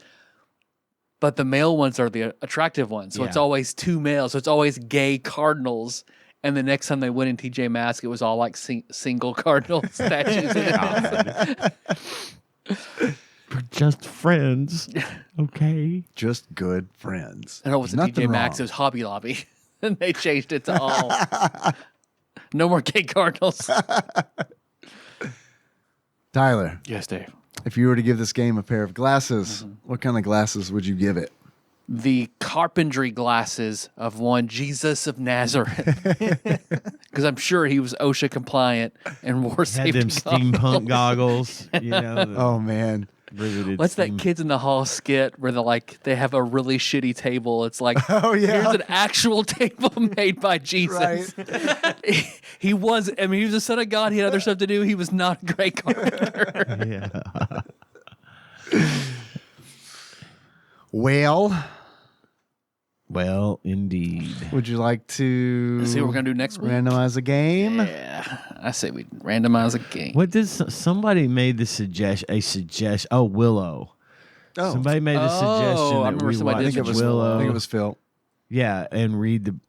but the male ones are the attractive ones. So it's Yeah. always 2 males. So it's always gay cardinals. And the next time they went in TJ Maxx, it was all like single cardinal statues. just friends. Okay. Just good friends. I know it was a Nothing TJ Maxx. It wrong. was Hobby Lobby. And they changed it to all. No more gay Cardinals. Tyler, Yes, Dave. if you were to give this game a pair of glasses, what kind of glasses would you give it? The carpentry glasses of one Jesus of Nazareth. Because I'm sure he was OSHA compliant and wore Had safety them steampunk goggles. You know, the Oh, man. riveted What's that steam- Kids in the Hall skit where they have a really shitty table? It's like, Oh, yeah. here's an actual table made by Jesus. Right. He was the son of God. He had other stuff to do. He was not a great carpenter. Yeah. Well, Indeed. would you like to See what we're gonna do next week? randomize a game? Yeah, I say we randomize a game. What did somebody made the suggestion? Oh, Willow. Oh, Somebody made the suggestion I that remember we somebody watch did I think it was Willow. I think it was Phil. Yeah, and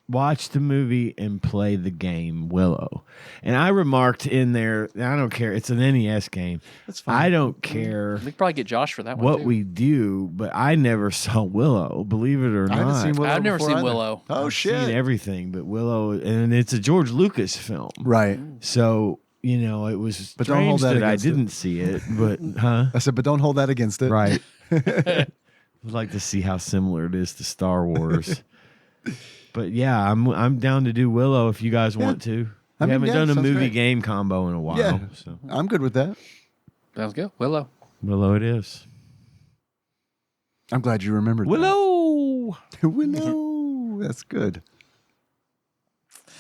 watch the movie and play the game Willow. And I remarked in there, I don't care. It's an NES game. That's fine. I don't care We could probably get Josh for that one. what too. we do, but I never saw Willow. Believe it or I not, haven't seen Willow. I've never before seen either. Willow. Oh I've shit! seen everything, but Willow, and it's a George Lucas film. Right. So it was But don't hold strange that that I against it. didn't see it. But I said, but don't hold that against it. right. I'd like to see how similar it is to Star Wars. But yeah, I'm down to do Willow if you guys want to. I We mean, haven't yeah, done a sounds movie great. game combo in a while. Yeah. So I'm good with that. Sounds good. Willow. Willow it is. I'm glad you remembered. Willow. that. Willow. That's good.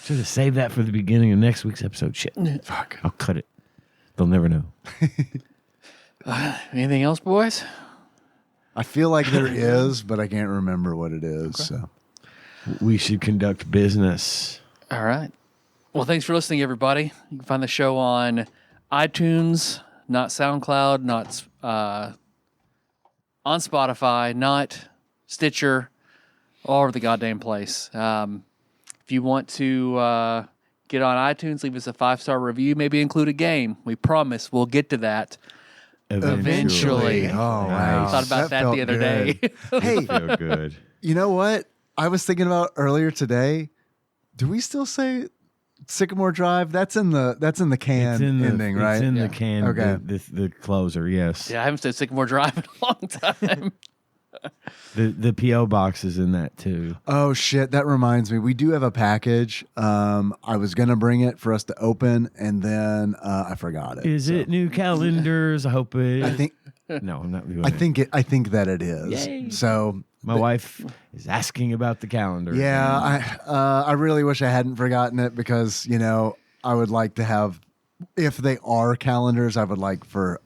Should have saved that for the beginning of next week's episode. Shit. Fuck. I'll cut it. They'll never know. Anything else, boys? I feel like there is, but I can't remember what it is. So We should conduct business. All right. Well, thanks for listening, everybody. You can find the show on iTunes, not SoundCloud, not on Spotify, not Stitcher, all over the goddamn place. If you want to get on iTunes, leave us a 5-star review, maybe include a game. We promise we'll get to that. Eventually. Oh, wow. I thought about that felt the other good. day. Hey, Feel good. you know what? I was thinking about earlier today. Do we still say Sycamore Drive? That's in the can It's in the ending, right? It's in Yeah. the can. Okay. The closer. Yes. Yeah, I haven't said Sycamore Drive in a long time. The PO box is in that too. Oh shit, that reminds me. We do have a package. I was gonna bring it for us to open, and then I forgot it. Is it new calendars? I hope it. I think No, I'm not doing I it. think it. I think that it is. Yay. So My wife is asking about the calendar. yeah, I really wish I hadn't forgotten it because I would like to have. If they are calendars, I would like for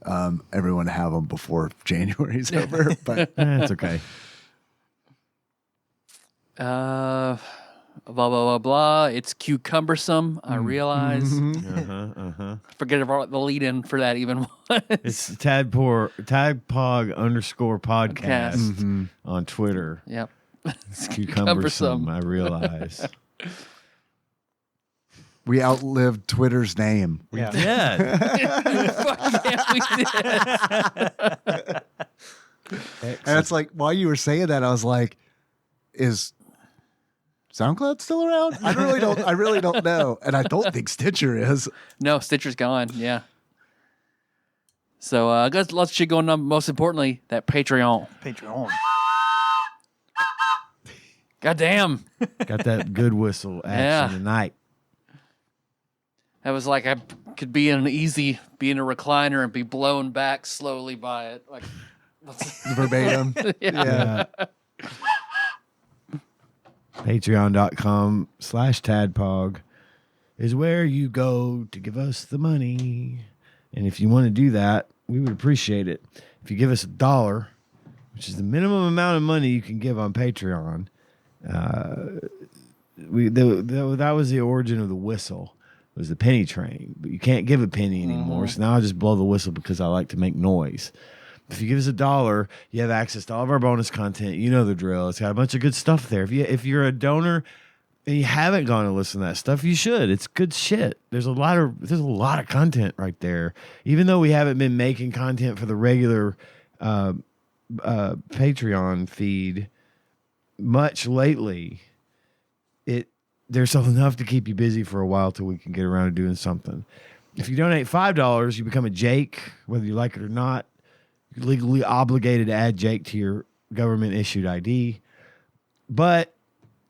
everyone to have them before January's over. But That's okay. Blah, blah, blah, blah. It's cucumbersome, I realize. Forget about the lead in for that even was. It's TADPOG _ podcast on Twitter. Yep. It's cucumbersome, I realize. we outlived Twitter's name. Yeah. Yeah. Fuck yeah, we did. And it's like while you were saying that, I was like, "Is SoundCloud still around?" I really don't know, and I don't think Stitcher is. No, Stitcher's gone. Yeah. So, got lots of shit going on. Most importantly, that Patreon. Patreon. God damn. Got that good whistle action Yeah. tonight. That was like I could be in a recliner and be blown back slowly by it. Like, Verbatim. yeah. Patreon.com/TADPOG is where you go to give us the money. And if you want to do that, we would appreciate it. If you give us $1, which is the minimum amount of money you can give on Patreon, that was the origin of the whistle. It was the penny train, but you can't give a penny anymore. So now I just blow the whistle because I like to make noise. If you give us $1, you have access to all of our bonus content. You know the drill. It's got a bunch of good stuff there. If you're a donor and you haven't gone to listen to that stuff, you should. It's good shit. There's a lot of content right there. Even though we haven't been making content for the regular Patreon feed much lately, there's enough to keep you busy for a while till we can get around to doing something. If you donate $5, you become a Jake, whether you like it or not. You're legally obligated to add Jake to your government issued ID. But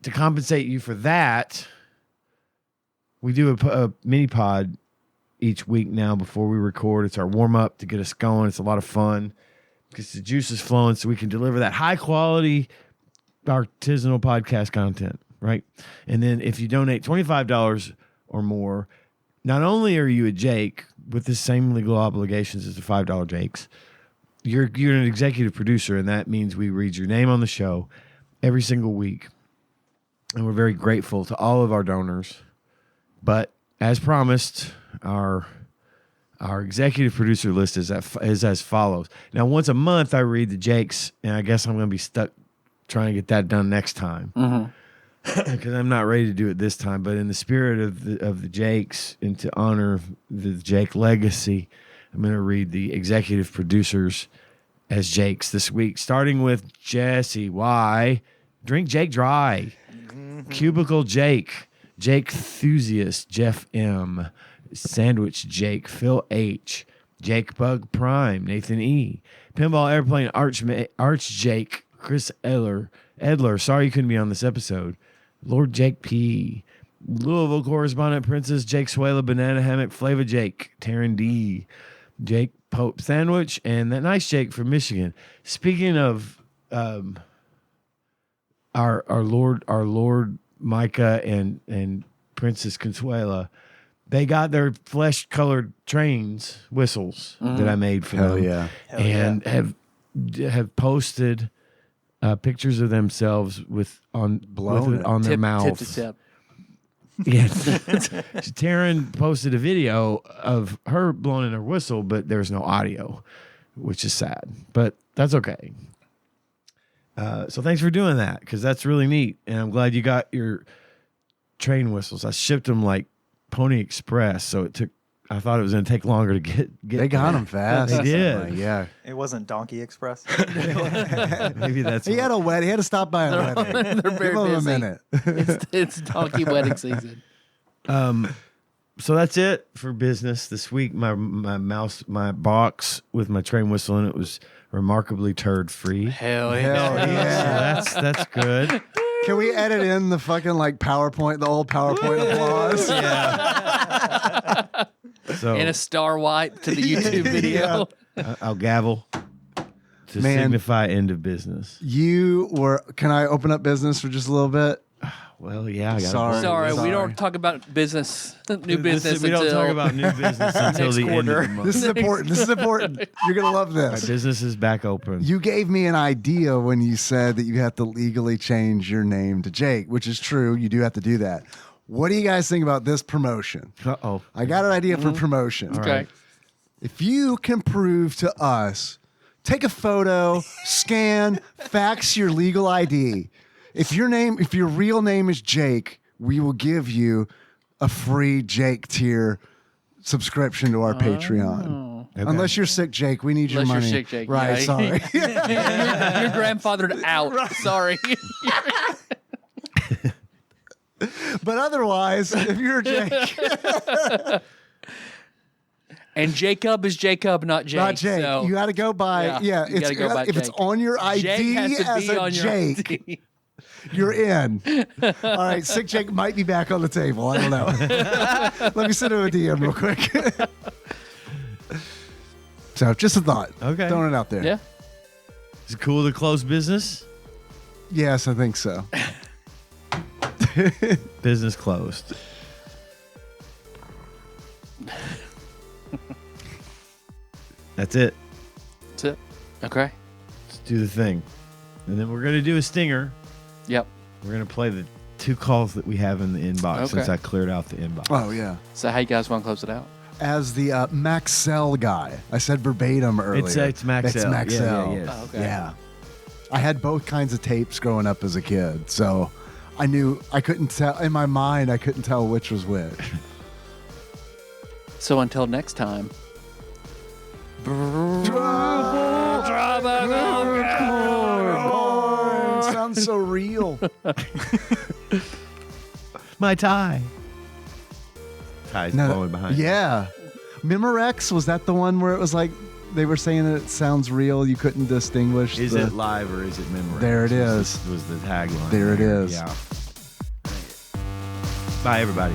to compensate you for that, we do a mini pod each week now before we record. It's our warm up to get us going. It's a lot of fun because the juice is flowing, so we can deliver that high quality artisanal podcast content, right? And then if you donate $25 or more, not only are you a Jake with the same legal obligations as the $5 Jakes, you're an executive producer, and that means we read your name on the show every single week. And we're very grateful to all of our donors. But as promised, our executive producer list is as follows. Now, once a month, I read the Jakes, and I guess I'm going to be stuck trying to get that done next time because I'm not ready to do it this time. But in the spirit of the Jakes and to honor the Jake legacy, I'm going to read the executive producers as Jakes this week, starting with Jesse Y. Drink Jake Dry. Cubicle Jake. Jake Thusiast. Jeff M. Sandwich Jake. Phil H. Jake Bug Prime. Nathan E. Pinball Airplane Arch Jake. Chris Edler. Sorry you couldn't be on this episode. Lord Jake P. Louisville Correspondent Princess Jake Suela. Banana Hammock Flava Jake. Taryn D. Jake Pope Sandwich, and that nice Jake from Michigan. Speaking of our Lord Micah and Princess Consuela, they got their flesh colored trains whistles that I made for them. Yeah. And have posted pictures of themselves on their mouths. Tip to tip. Yes. Taryn posted a video of her blowing in her whistle, but there's no audio, which is sad, but that's okay. So thanks for doing that, because that's really neat, and I'm glad you got your train whistles. I shipped them like Pony Express, so I thought it was going to take longer to get. They got them fast. They did. Yeah. It wasn't Donkey Express. Maybe that's He had a wedding. He had to stop by a wedding. They're very Give him busy. a minute. It's donkey wedding season. So that's it for business this week. My box with my train whistle in it was remarkably turd free. Hell Hell yeah. So that's good. Can we edit in the fucking like PowerPoint, the old PowerPoint applause? Yeah. So And a star white to the YouTube video. I'll gavel to Man. signify end of business. Can I open up business for just a little bit? Well, yeah. I got Sorry. Sorry, we Sorry. don't talk about business, new business We don't until talk about new business until next the end quarter. of the month. This is important. This is important. You're going to love My this. business is back open. You gave me an idea when you said that you have to legally change your name to Jake, which is true. You do have to do that. What do you guys think about this promotion? Uh-oh. I got an idea for promotion. Okay. If you can prove to us, take a photo, scan, fax your legal ID. If your real name is Jake, we will give you a free Jake tier subscription to our Patreon. Okay. Unless you're sick, Jake, we need your Unless money. you're sick, Jake. Right? Yeah. Sorry. You're grandfathered out. Sorry. But otherwise, if you're Jake, And Jacob is Jacob, not Jake. not Jake, So you got to go by. Yeah, you gotta go by if it's Jake. on your ID Jake has to as be a on your Jake, ID. you're in. All right, sick Jake might be back on the table. I don't know. Let me send him a DM real quick. So, just a thought. Okay. Throwing it out there. Yeah. Is it cool to close business? Yes, I think so. Business closed. That's it. That's it. Okay. Let's do the thing. And then we're going to do a stinger. Yep. We're going to play the 2 calls that we have in the inbox Okay. since I cleared out the inbox. Oh, yeah. So how you guys want to close it out? As the Maxell guy, I said verbatim earlier. It's Maxell. It's Maxell. Yeah, yes. Oh, okay. Yeah. I had both kinds of tapes growing up as a kid, so I knew I couldn't tell. In my mind, I couldn't tell which was which. So until next time. Drama. My tie. Tie's falling behind. Yeah. Memorex, was that the one where it was like they were saying that it sounds real? You couldn't distinguish. Is it live or is it memory? There it is. Was the tagline. There it is. Yeah. Bye, everybody.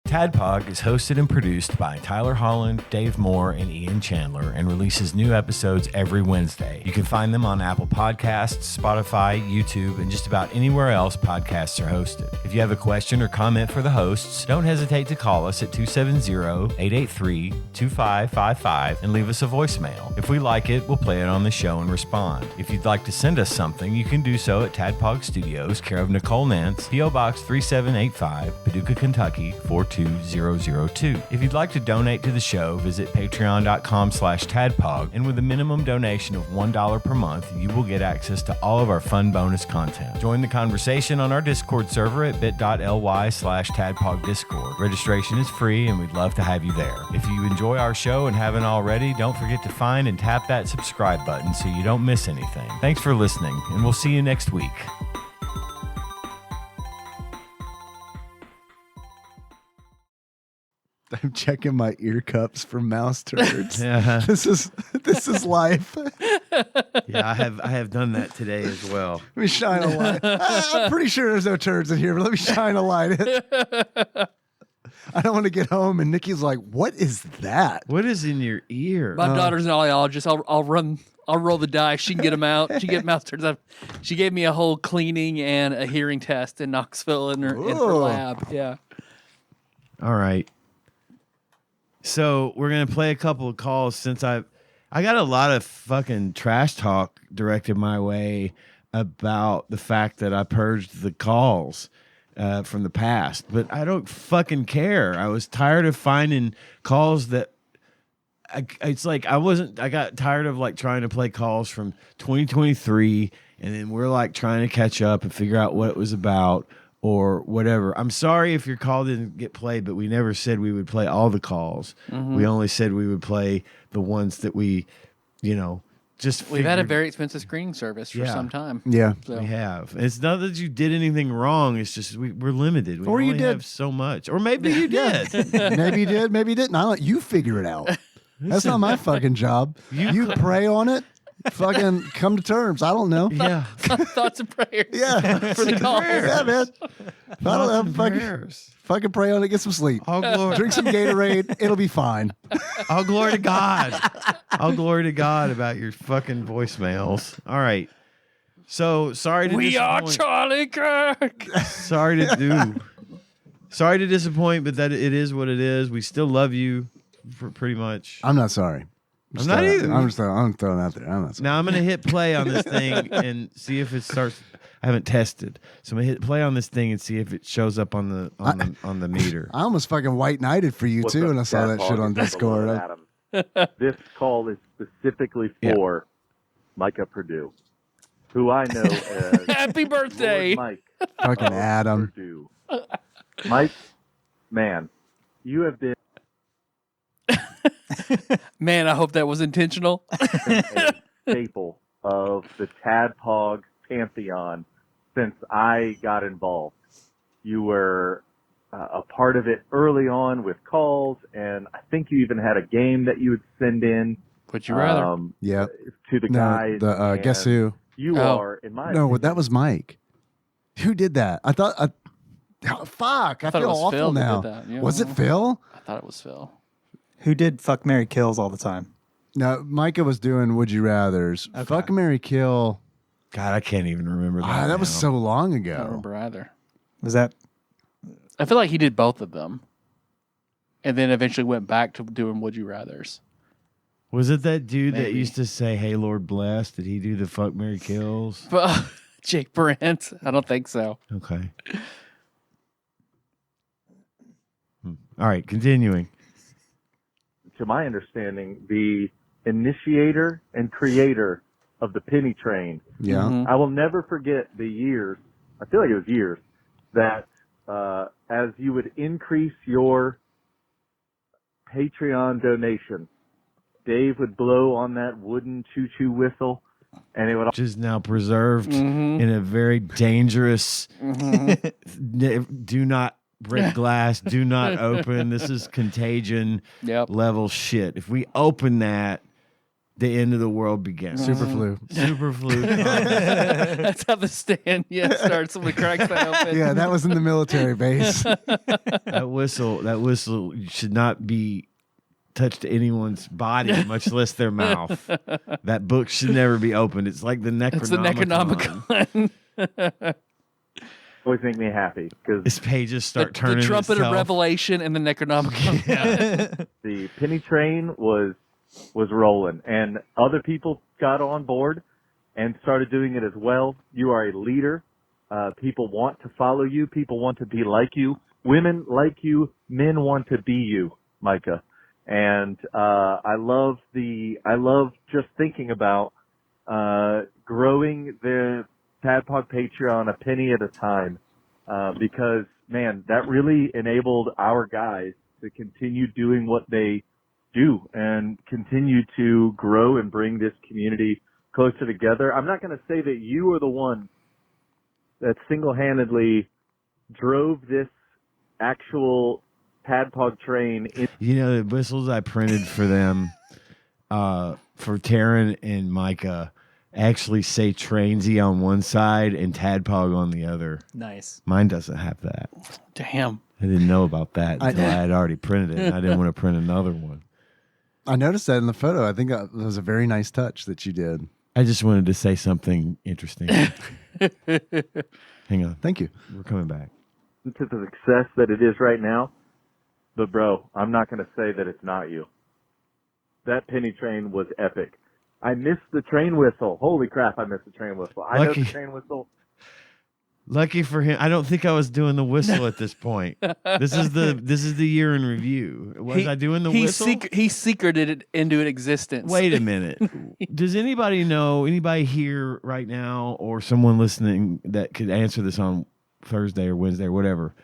TADPOG is hosted and produced by Tyler Holland, Dave Moore, and Ian Chandler, and releases new episodes every Wednesday. You can find them on Apple Podcasts, Spotify, YouTube, and just about anywhere else podcasts are hosted. If you have a question or comment for the hosts, don't hesitate to call us at 270-883-2555 and leave us a voicemail. If we like it, we'll play it on the show and respond. If you'd like to send us something, you can do so at TADPOG Studios, care of Nicole Nance, P.O. Box 3785, Paducah, Kentucky 42002. If you'd like to donate to the show, visit patreon.com/tadpog, and with a minimum donation of $1 per month, you will get access to all of our fun bonus content. Join the conversation on our Discord server at bit.ly/tadpogdiscord. Registration is free, and we'd love to have you there. If you enjoy our show and haven't already, don't forget to find and tap that subscribe button so you don't miss anything. Thanks for listening, and we'll see you next week. I'm checking my ear cups for mouse turds. Yeah. This is life. Yeah, I have done that today as well. Let me shine a light. I'm pretty sure there's no turds in here, but let me shine a light. I don't want to get home and Nikki's like, "What is that?" What is in your ear? My daughter's an audiologist. I'll roll the dice. She can get them out. She can get mouse turds. She gave me a whole cleaning and a hearing test in Knoxville in her lab. Yeah. All right. So we're gonna play a couple of calls since I got a lot of fucking trash talk directed my way about the fact that I purged the calls from the past, but I don't fucking care. I was tired of finding calls that I got tired of like trying to play calls from 2023, and then we're like trying to catch up and figure out what it was about. Or whatever. I'm sorry if your call didn't get played, but we never said we would play all the calls. Mm-hmm. We only said we would play the ones that we, just We've had a very expensive screening service for some time. Yeah, we have. It's not that you did anything wrong. It's just we're limited. We or you only did have so much. Or maybe you did. Maybe you did. Maybe you didn't. I'll let you figure it out. That's not my fucking job. You pray on it. Fucking come to terms. I don't know. Yeah. Thoughts and prayers. Yeah. For the calls. Yeah, man. I don't know. Fucking pray on it. Get some sleep. All glory. Drink some Gatorade. It'll be fine. All glory to God. All glory to God about your fucking voicemails. All right. So sorry to We are Charlie Kirk. Sorry to disappoint, but that it is what it is. We still love you, pretty much. I'm not sorry. I'm not either. I'm throwing out there. I'm not sorry. Now I'm gonna hit play on this thing and see if it starts. I haven't tested, so I'm gonna hit play on this thing and see if it shows up on the meter. I almost fucking white knighted for you too, and I saw that shit on Discord. Adam. This call is specifically for Micah Purdue, who I know as Happy birthday, Lord Mike. Fucking Adam. Purdue. Mike, man, you have been Man, I hope that was intentional. a staple of the TADPOG pantheon since I got involved. You were a part of it early on with calls, and I think you even had a game that you would send in. Would you rather? Yeah. To the guys. Guess who? You are, in my No, opinion, that was Mike. Who did that? I thought. Fuck! I thought it feel was awful Phil that now. did that, yeah. Was it Phil? I thought it was Phil. Who did fuck, marry, kills all the time? No, Micah was doing Would You Rather's. Okay. Fuck, marry, kill. God, I can't even remember that. That was now. so long I ago. don't remember either. Was that I feel like he did both of them, and then eventually went back to doing Would You Rather's. Was it that dude that Maybe. used to say, "Hey, Lord bless"? Did he do the fuck, Mary kills? But Jake Brent, I don't think so. Okay. All right, continuing. to my understanding, the initiator and creator of the penny train. Yeah. Mhm. I will never forget the years, I feel like it was years, that as you would increase your Patreon donation, Dave would blow on that wooden choo-choo whistle, and it would which is now preserved Mm-hmm. in a very dangerous. Do not break glass. Do not open. This is contagion Yep. level shit. If we open that, the end of the world begins. Super flu. Super flu. That's how the stand starts when the cracks that open. Yeah, that was in the military base. That whistle should not be touched to anyone's body, much less their mouth. That book should never be opened. It's like the Necronomicon. It's the Necronomicon. always make me happy because Its pages start turning. The Trumpet itself. of Revelation and the Necronomicon. the penny train was rolling, and other people got on board and started doing it as well. You are a leader. People want to follow you. People want to be like you. Women like you. Men want to be you, Micah. And I love just thinking about growing the TADPOG Patreon a penny at a time, because man, that really enabled our guys to continue doing what they do and continue to grow and bring this community closer together. I'm not going to say that you are the one that single-handedly drove this actual TADPOG train in. You know, the whistles I printed for them, for Taryn and Micah, actually say Trainsy on one side and Tadpog on the other. Nice. Mine doesn't have that. Damn. I didn't know about that until I had already printed it. And I didn't want to print another one. I noticed that in the photo. I think that was a very nice touch that you did. I just wanted to say something interesting. Hang on. Thank you. We're coming back. To the success that it is right now. But bro, I'm not going to say that it's not you. That penny train was epic. I missed the train whistle. Holy crap, I missed the train whistle. I know Lucky. the train whistle. Lucky for him. I don't think I was doing the whistle at this point. This is the year in review. Was I doing the whistle? He secreted it into existence. Wait a minute. Does anybody know, anybody here right now or someone listening that could answer this on Thursday or Wednesday or whatever?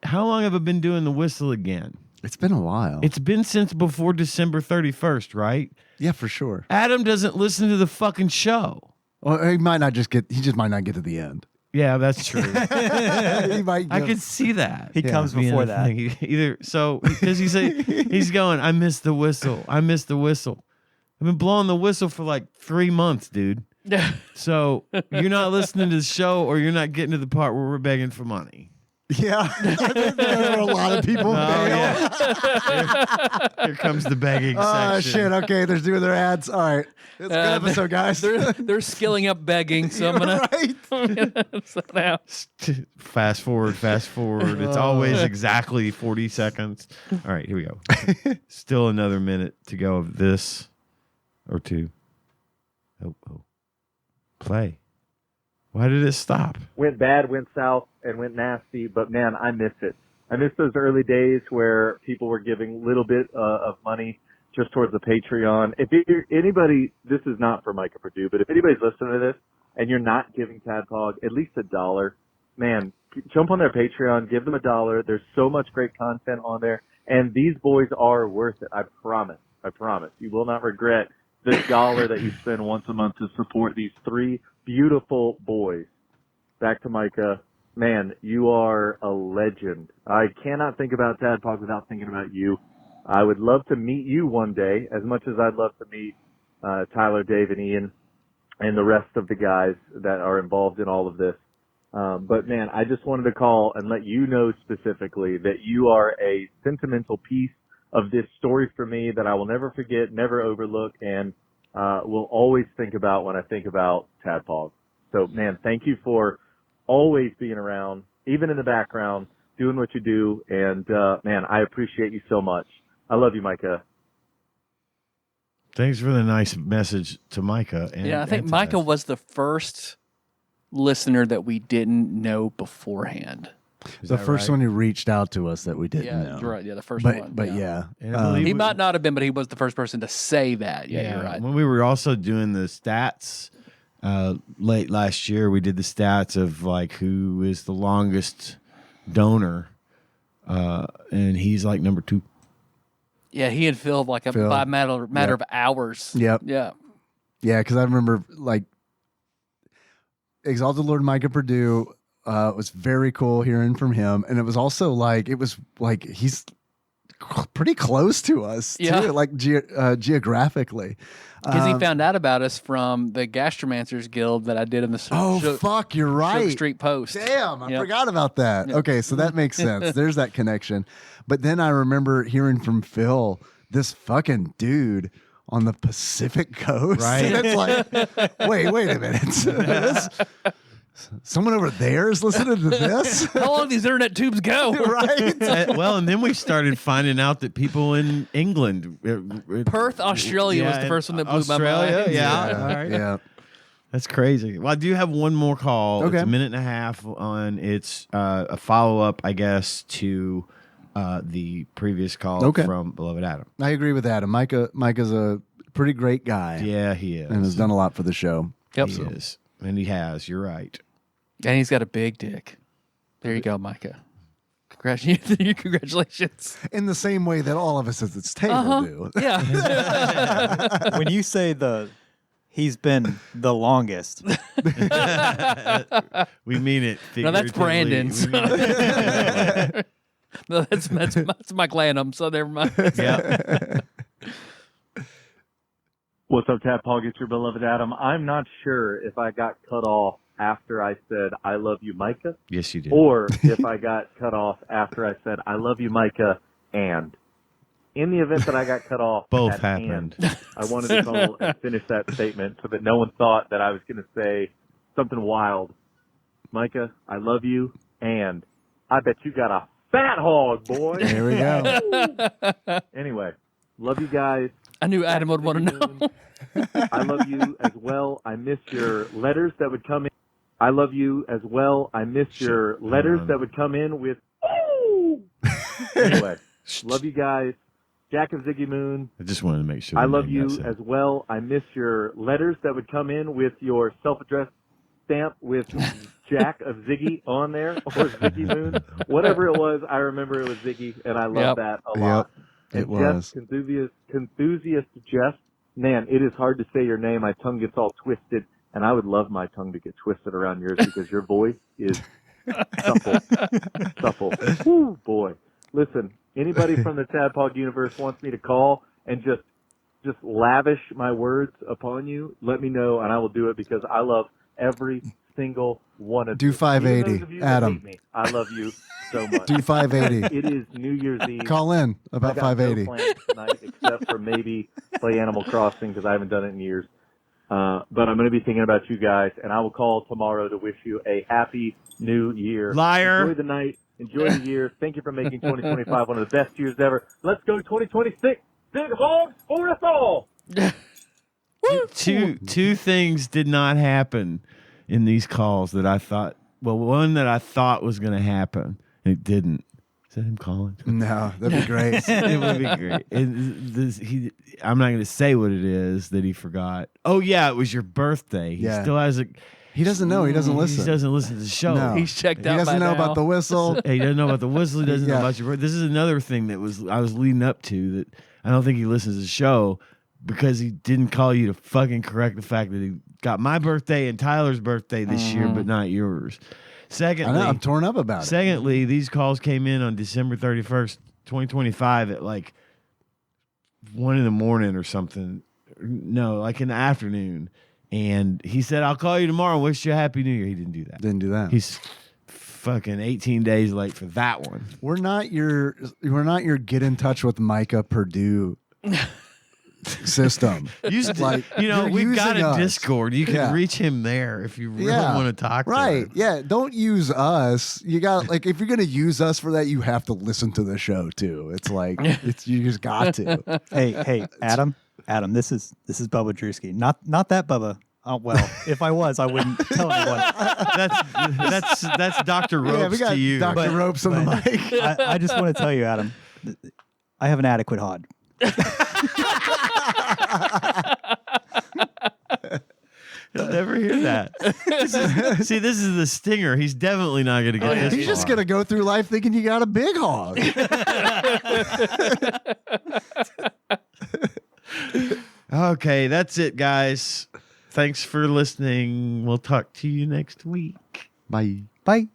How long have I been doing the whistle again? It's been a while. It's been since before December 31st, right? Yeah, for sure. Adam doesn't listen to the fucking show. Well, he just might not get to the end. Yeah, that's true. He might I give- could see that. He comes being before a that. thing. Either so because he's going, I missed the whistle. I missed the whistle. I've been blowing the whistle for like 3 months, dude. So you're not listening to the show, or you're not getting to the part where we're begging for money. Yeah, I think there were a lot of people. Oh, bail. yeah. Here comes the begging Oh section. shit! Okay, they're doing their ads. All right, it's a good episode, guys. They're skilling up begging, so I'm gonna. right. So now. Fast forward. It's always exactly 40 seconds. All right, here we go. Still another minute to go of this or two. Oh. Play. Why did it stop? Went bad, went south, and went nasty, but man, I miss it. I miss those early days where people were giving a little bit of money just towards the Patreon. If anybody, this is not for Micah Purdue, but if anybody's listening to this and you're not giving TADPOG at least $1, man, jump on their Patreon, give them $1. There's so much great content on there, and these boys are worth it. I promise. You will not regret the $1 that you spend once a month to support these 3 beautiful boys. Back to Micah. Man, you are a legend. I cannot think about TADPOG without thinking about you. I would love to meet you one day, as much as I'd love to meet Tyler, Dave, and Ian, and the rest of the guys that are involved in all of this. But man, I just wanted to call and let you know specifically that you are a sentimental piece of this story for me that I will never forget, never overlook, and will always think about when I think about TADPOG. So man, thank you for always being around, even in the background, doing what you do. And man, I appreciate you so much. I love you, Micah. Thanks for the nice message to Micah. And, Yeah, I think and to Micah us. was the first listener that we didn't know beforehand. Is The that first right? one who reached out to us that we didn't Yeah, know. you're right. Yeah, the first But one. but yeah, And I believe He might not have been, but he was the first person to say that. Yeah, you're right. When we were also doing the stats late last year, we did the stats of like who is the longest donor, and he's like number 2. Yeah, he had filled like Phil. by matter of hours. Yep. Yeah. Yeah, because I remember like Exalted Lord Micah Purdue was very cool hearing from him, and it was also like he's pretty close to us too, like geographically. Because he found out about us from the Gastromancers Guild that I did in the fuck, you're right. Sugar Street Post. Damn, I forgot about that. Yep. Okay, so that makes sense. There's that connection. But then I remember hearing from Phil, this fucking dude on the Pacific Coast. Right. And it's like, wait a minute. Someone over there is listening to this? How long do these internet tubes go? Right? Well, and then we started finding out that people in England, Perth, Australia was the first one that blew my mind. Yeah. All right. Yeah. That's crazy. Well, I do have one more call. Okay. It's a minute and a half on. It's a follow-up, I guess, to the previous call from Beloved Adam. I agree with Adam. Micah's a pretty great guy. Yeah, he is. And has done a lot for the show. Yep. He is. And he has. You're right. And he's got a big dick. There you go, Micah. Congratulations. In the same way that all of us at this table do. Yeah. When you say he's been the longest. We mean it. No, that's Brandon's. No, that's Mike Lanham, so never mind. Yeah. What's up, TADPOG? It's your beloved Adam. I'm not sure if I got cut off after I said, I love you, Micah. Yes, you did. Or if I got cut off after I said, I love you, Micah, and. In the event that I got cut off, both at happened. And, I wanted to call and finish that statement so that no one thought that I was going to say something wild. Micah, I love you, and I bet you got a fat hog, boy. There we go. Anyway, love you guys. I knew Adam would want to know. I love you as well. I miss your letters that would come in. I love you as well. I miss your letters that would come in with, oh! Anyway, love you guys. Jack of Ziggy Moon. I just wanted to make sure. I love you as well. I miss your letters that would come in with your self-addressed stamp with Jack of Ziggy on there, or Ziggy Moon. Whatever it was, I remember it was Ziggy, and I love that a lot. It and was. Jeff, enthusiast Jeff, man, it is hard to say your name. My tongue gets all twisted, and I would love my tongue to get twisted around yours because your voice is supple. Woo, boy. Listen, anybody from the TADPOG universe wants me to call and just lavish my words upon you, let me know, and I will do it because I love every single one of you. Do 580, Adam. I love you so much. Do 580. It is New Year's Eve. Call in about 580. No plans tonight except for maybe play Animal Crossing because I haven't done it in years. But I'm going to be thinking about you guys, and I will call tomorrow to wish you a happy New Year. Liar. Enjoy the night. Enjoy the year. Thank you for making 2025 one of the best years ever. Let's go 2026. Big hogs for us all. Two things did not happen in these calls that I thought. Well, one that I thought was going to happen, and it didn't. Is that him calling? No, that'd be great. It would be great. I'm not going to say what it is that he forgot. Oh yeah, it was your birthday. He still has a. He doesn't know. He doesn't listen. He doesn't listen to the show. No. He's checked out. He doesn't know about the whistle. He doesn't know about the whistle. He doesn't know about your birthday. This is another thing that I was leading up to that I don't think he listens to the show because he didn't call you to fucking correct the fact that he got my birthday and Tyler's birthday this year, but not yours. Secondly, I know, I'm torn up about it. Secondly, these calls came in on December 31st, 2025 at like 1 a.m. or something. No, like in the afternoon. And he said, I'll call you tomorrow. Wish you a happy New Year. He didn't do that. Didn't do that. He's fucking 18 days late for that one. We're not your get in touch with Micah Purdue system. We've got a Discord. You can reach him there if you really want to talk to him. Yeah. Don't use us. You got if you're gonna use us for that, you have to listen to the show too. It's like you just got to. Hey, Adam, this is Bubba Drewski. Not that Bubba. Oh well, if I was, I wouldn't tell anyone. That's Dr. Ropes we got to you. Dr. Ropes on the mic. I just want to tell you, Adam, I have an adequate hod. He'll never hear that. This is the stinger. He's definitely not going to get this. He's just going to go through life thinking you got a big hog. Okay, that's it, guys. Thanks for listening. We'll talk to you next week. Bye. Bye.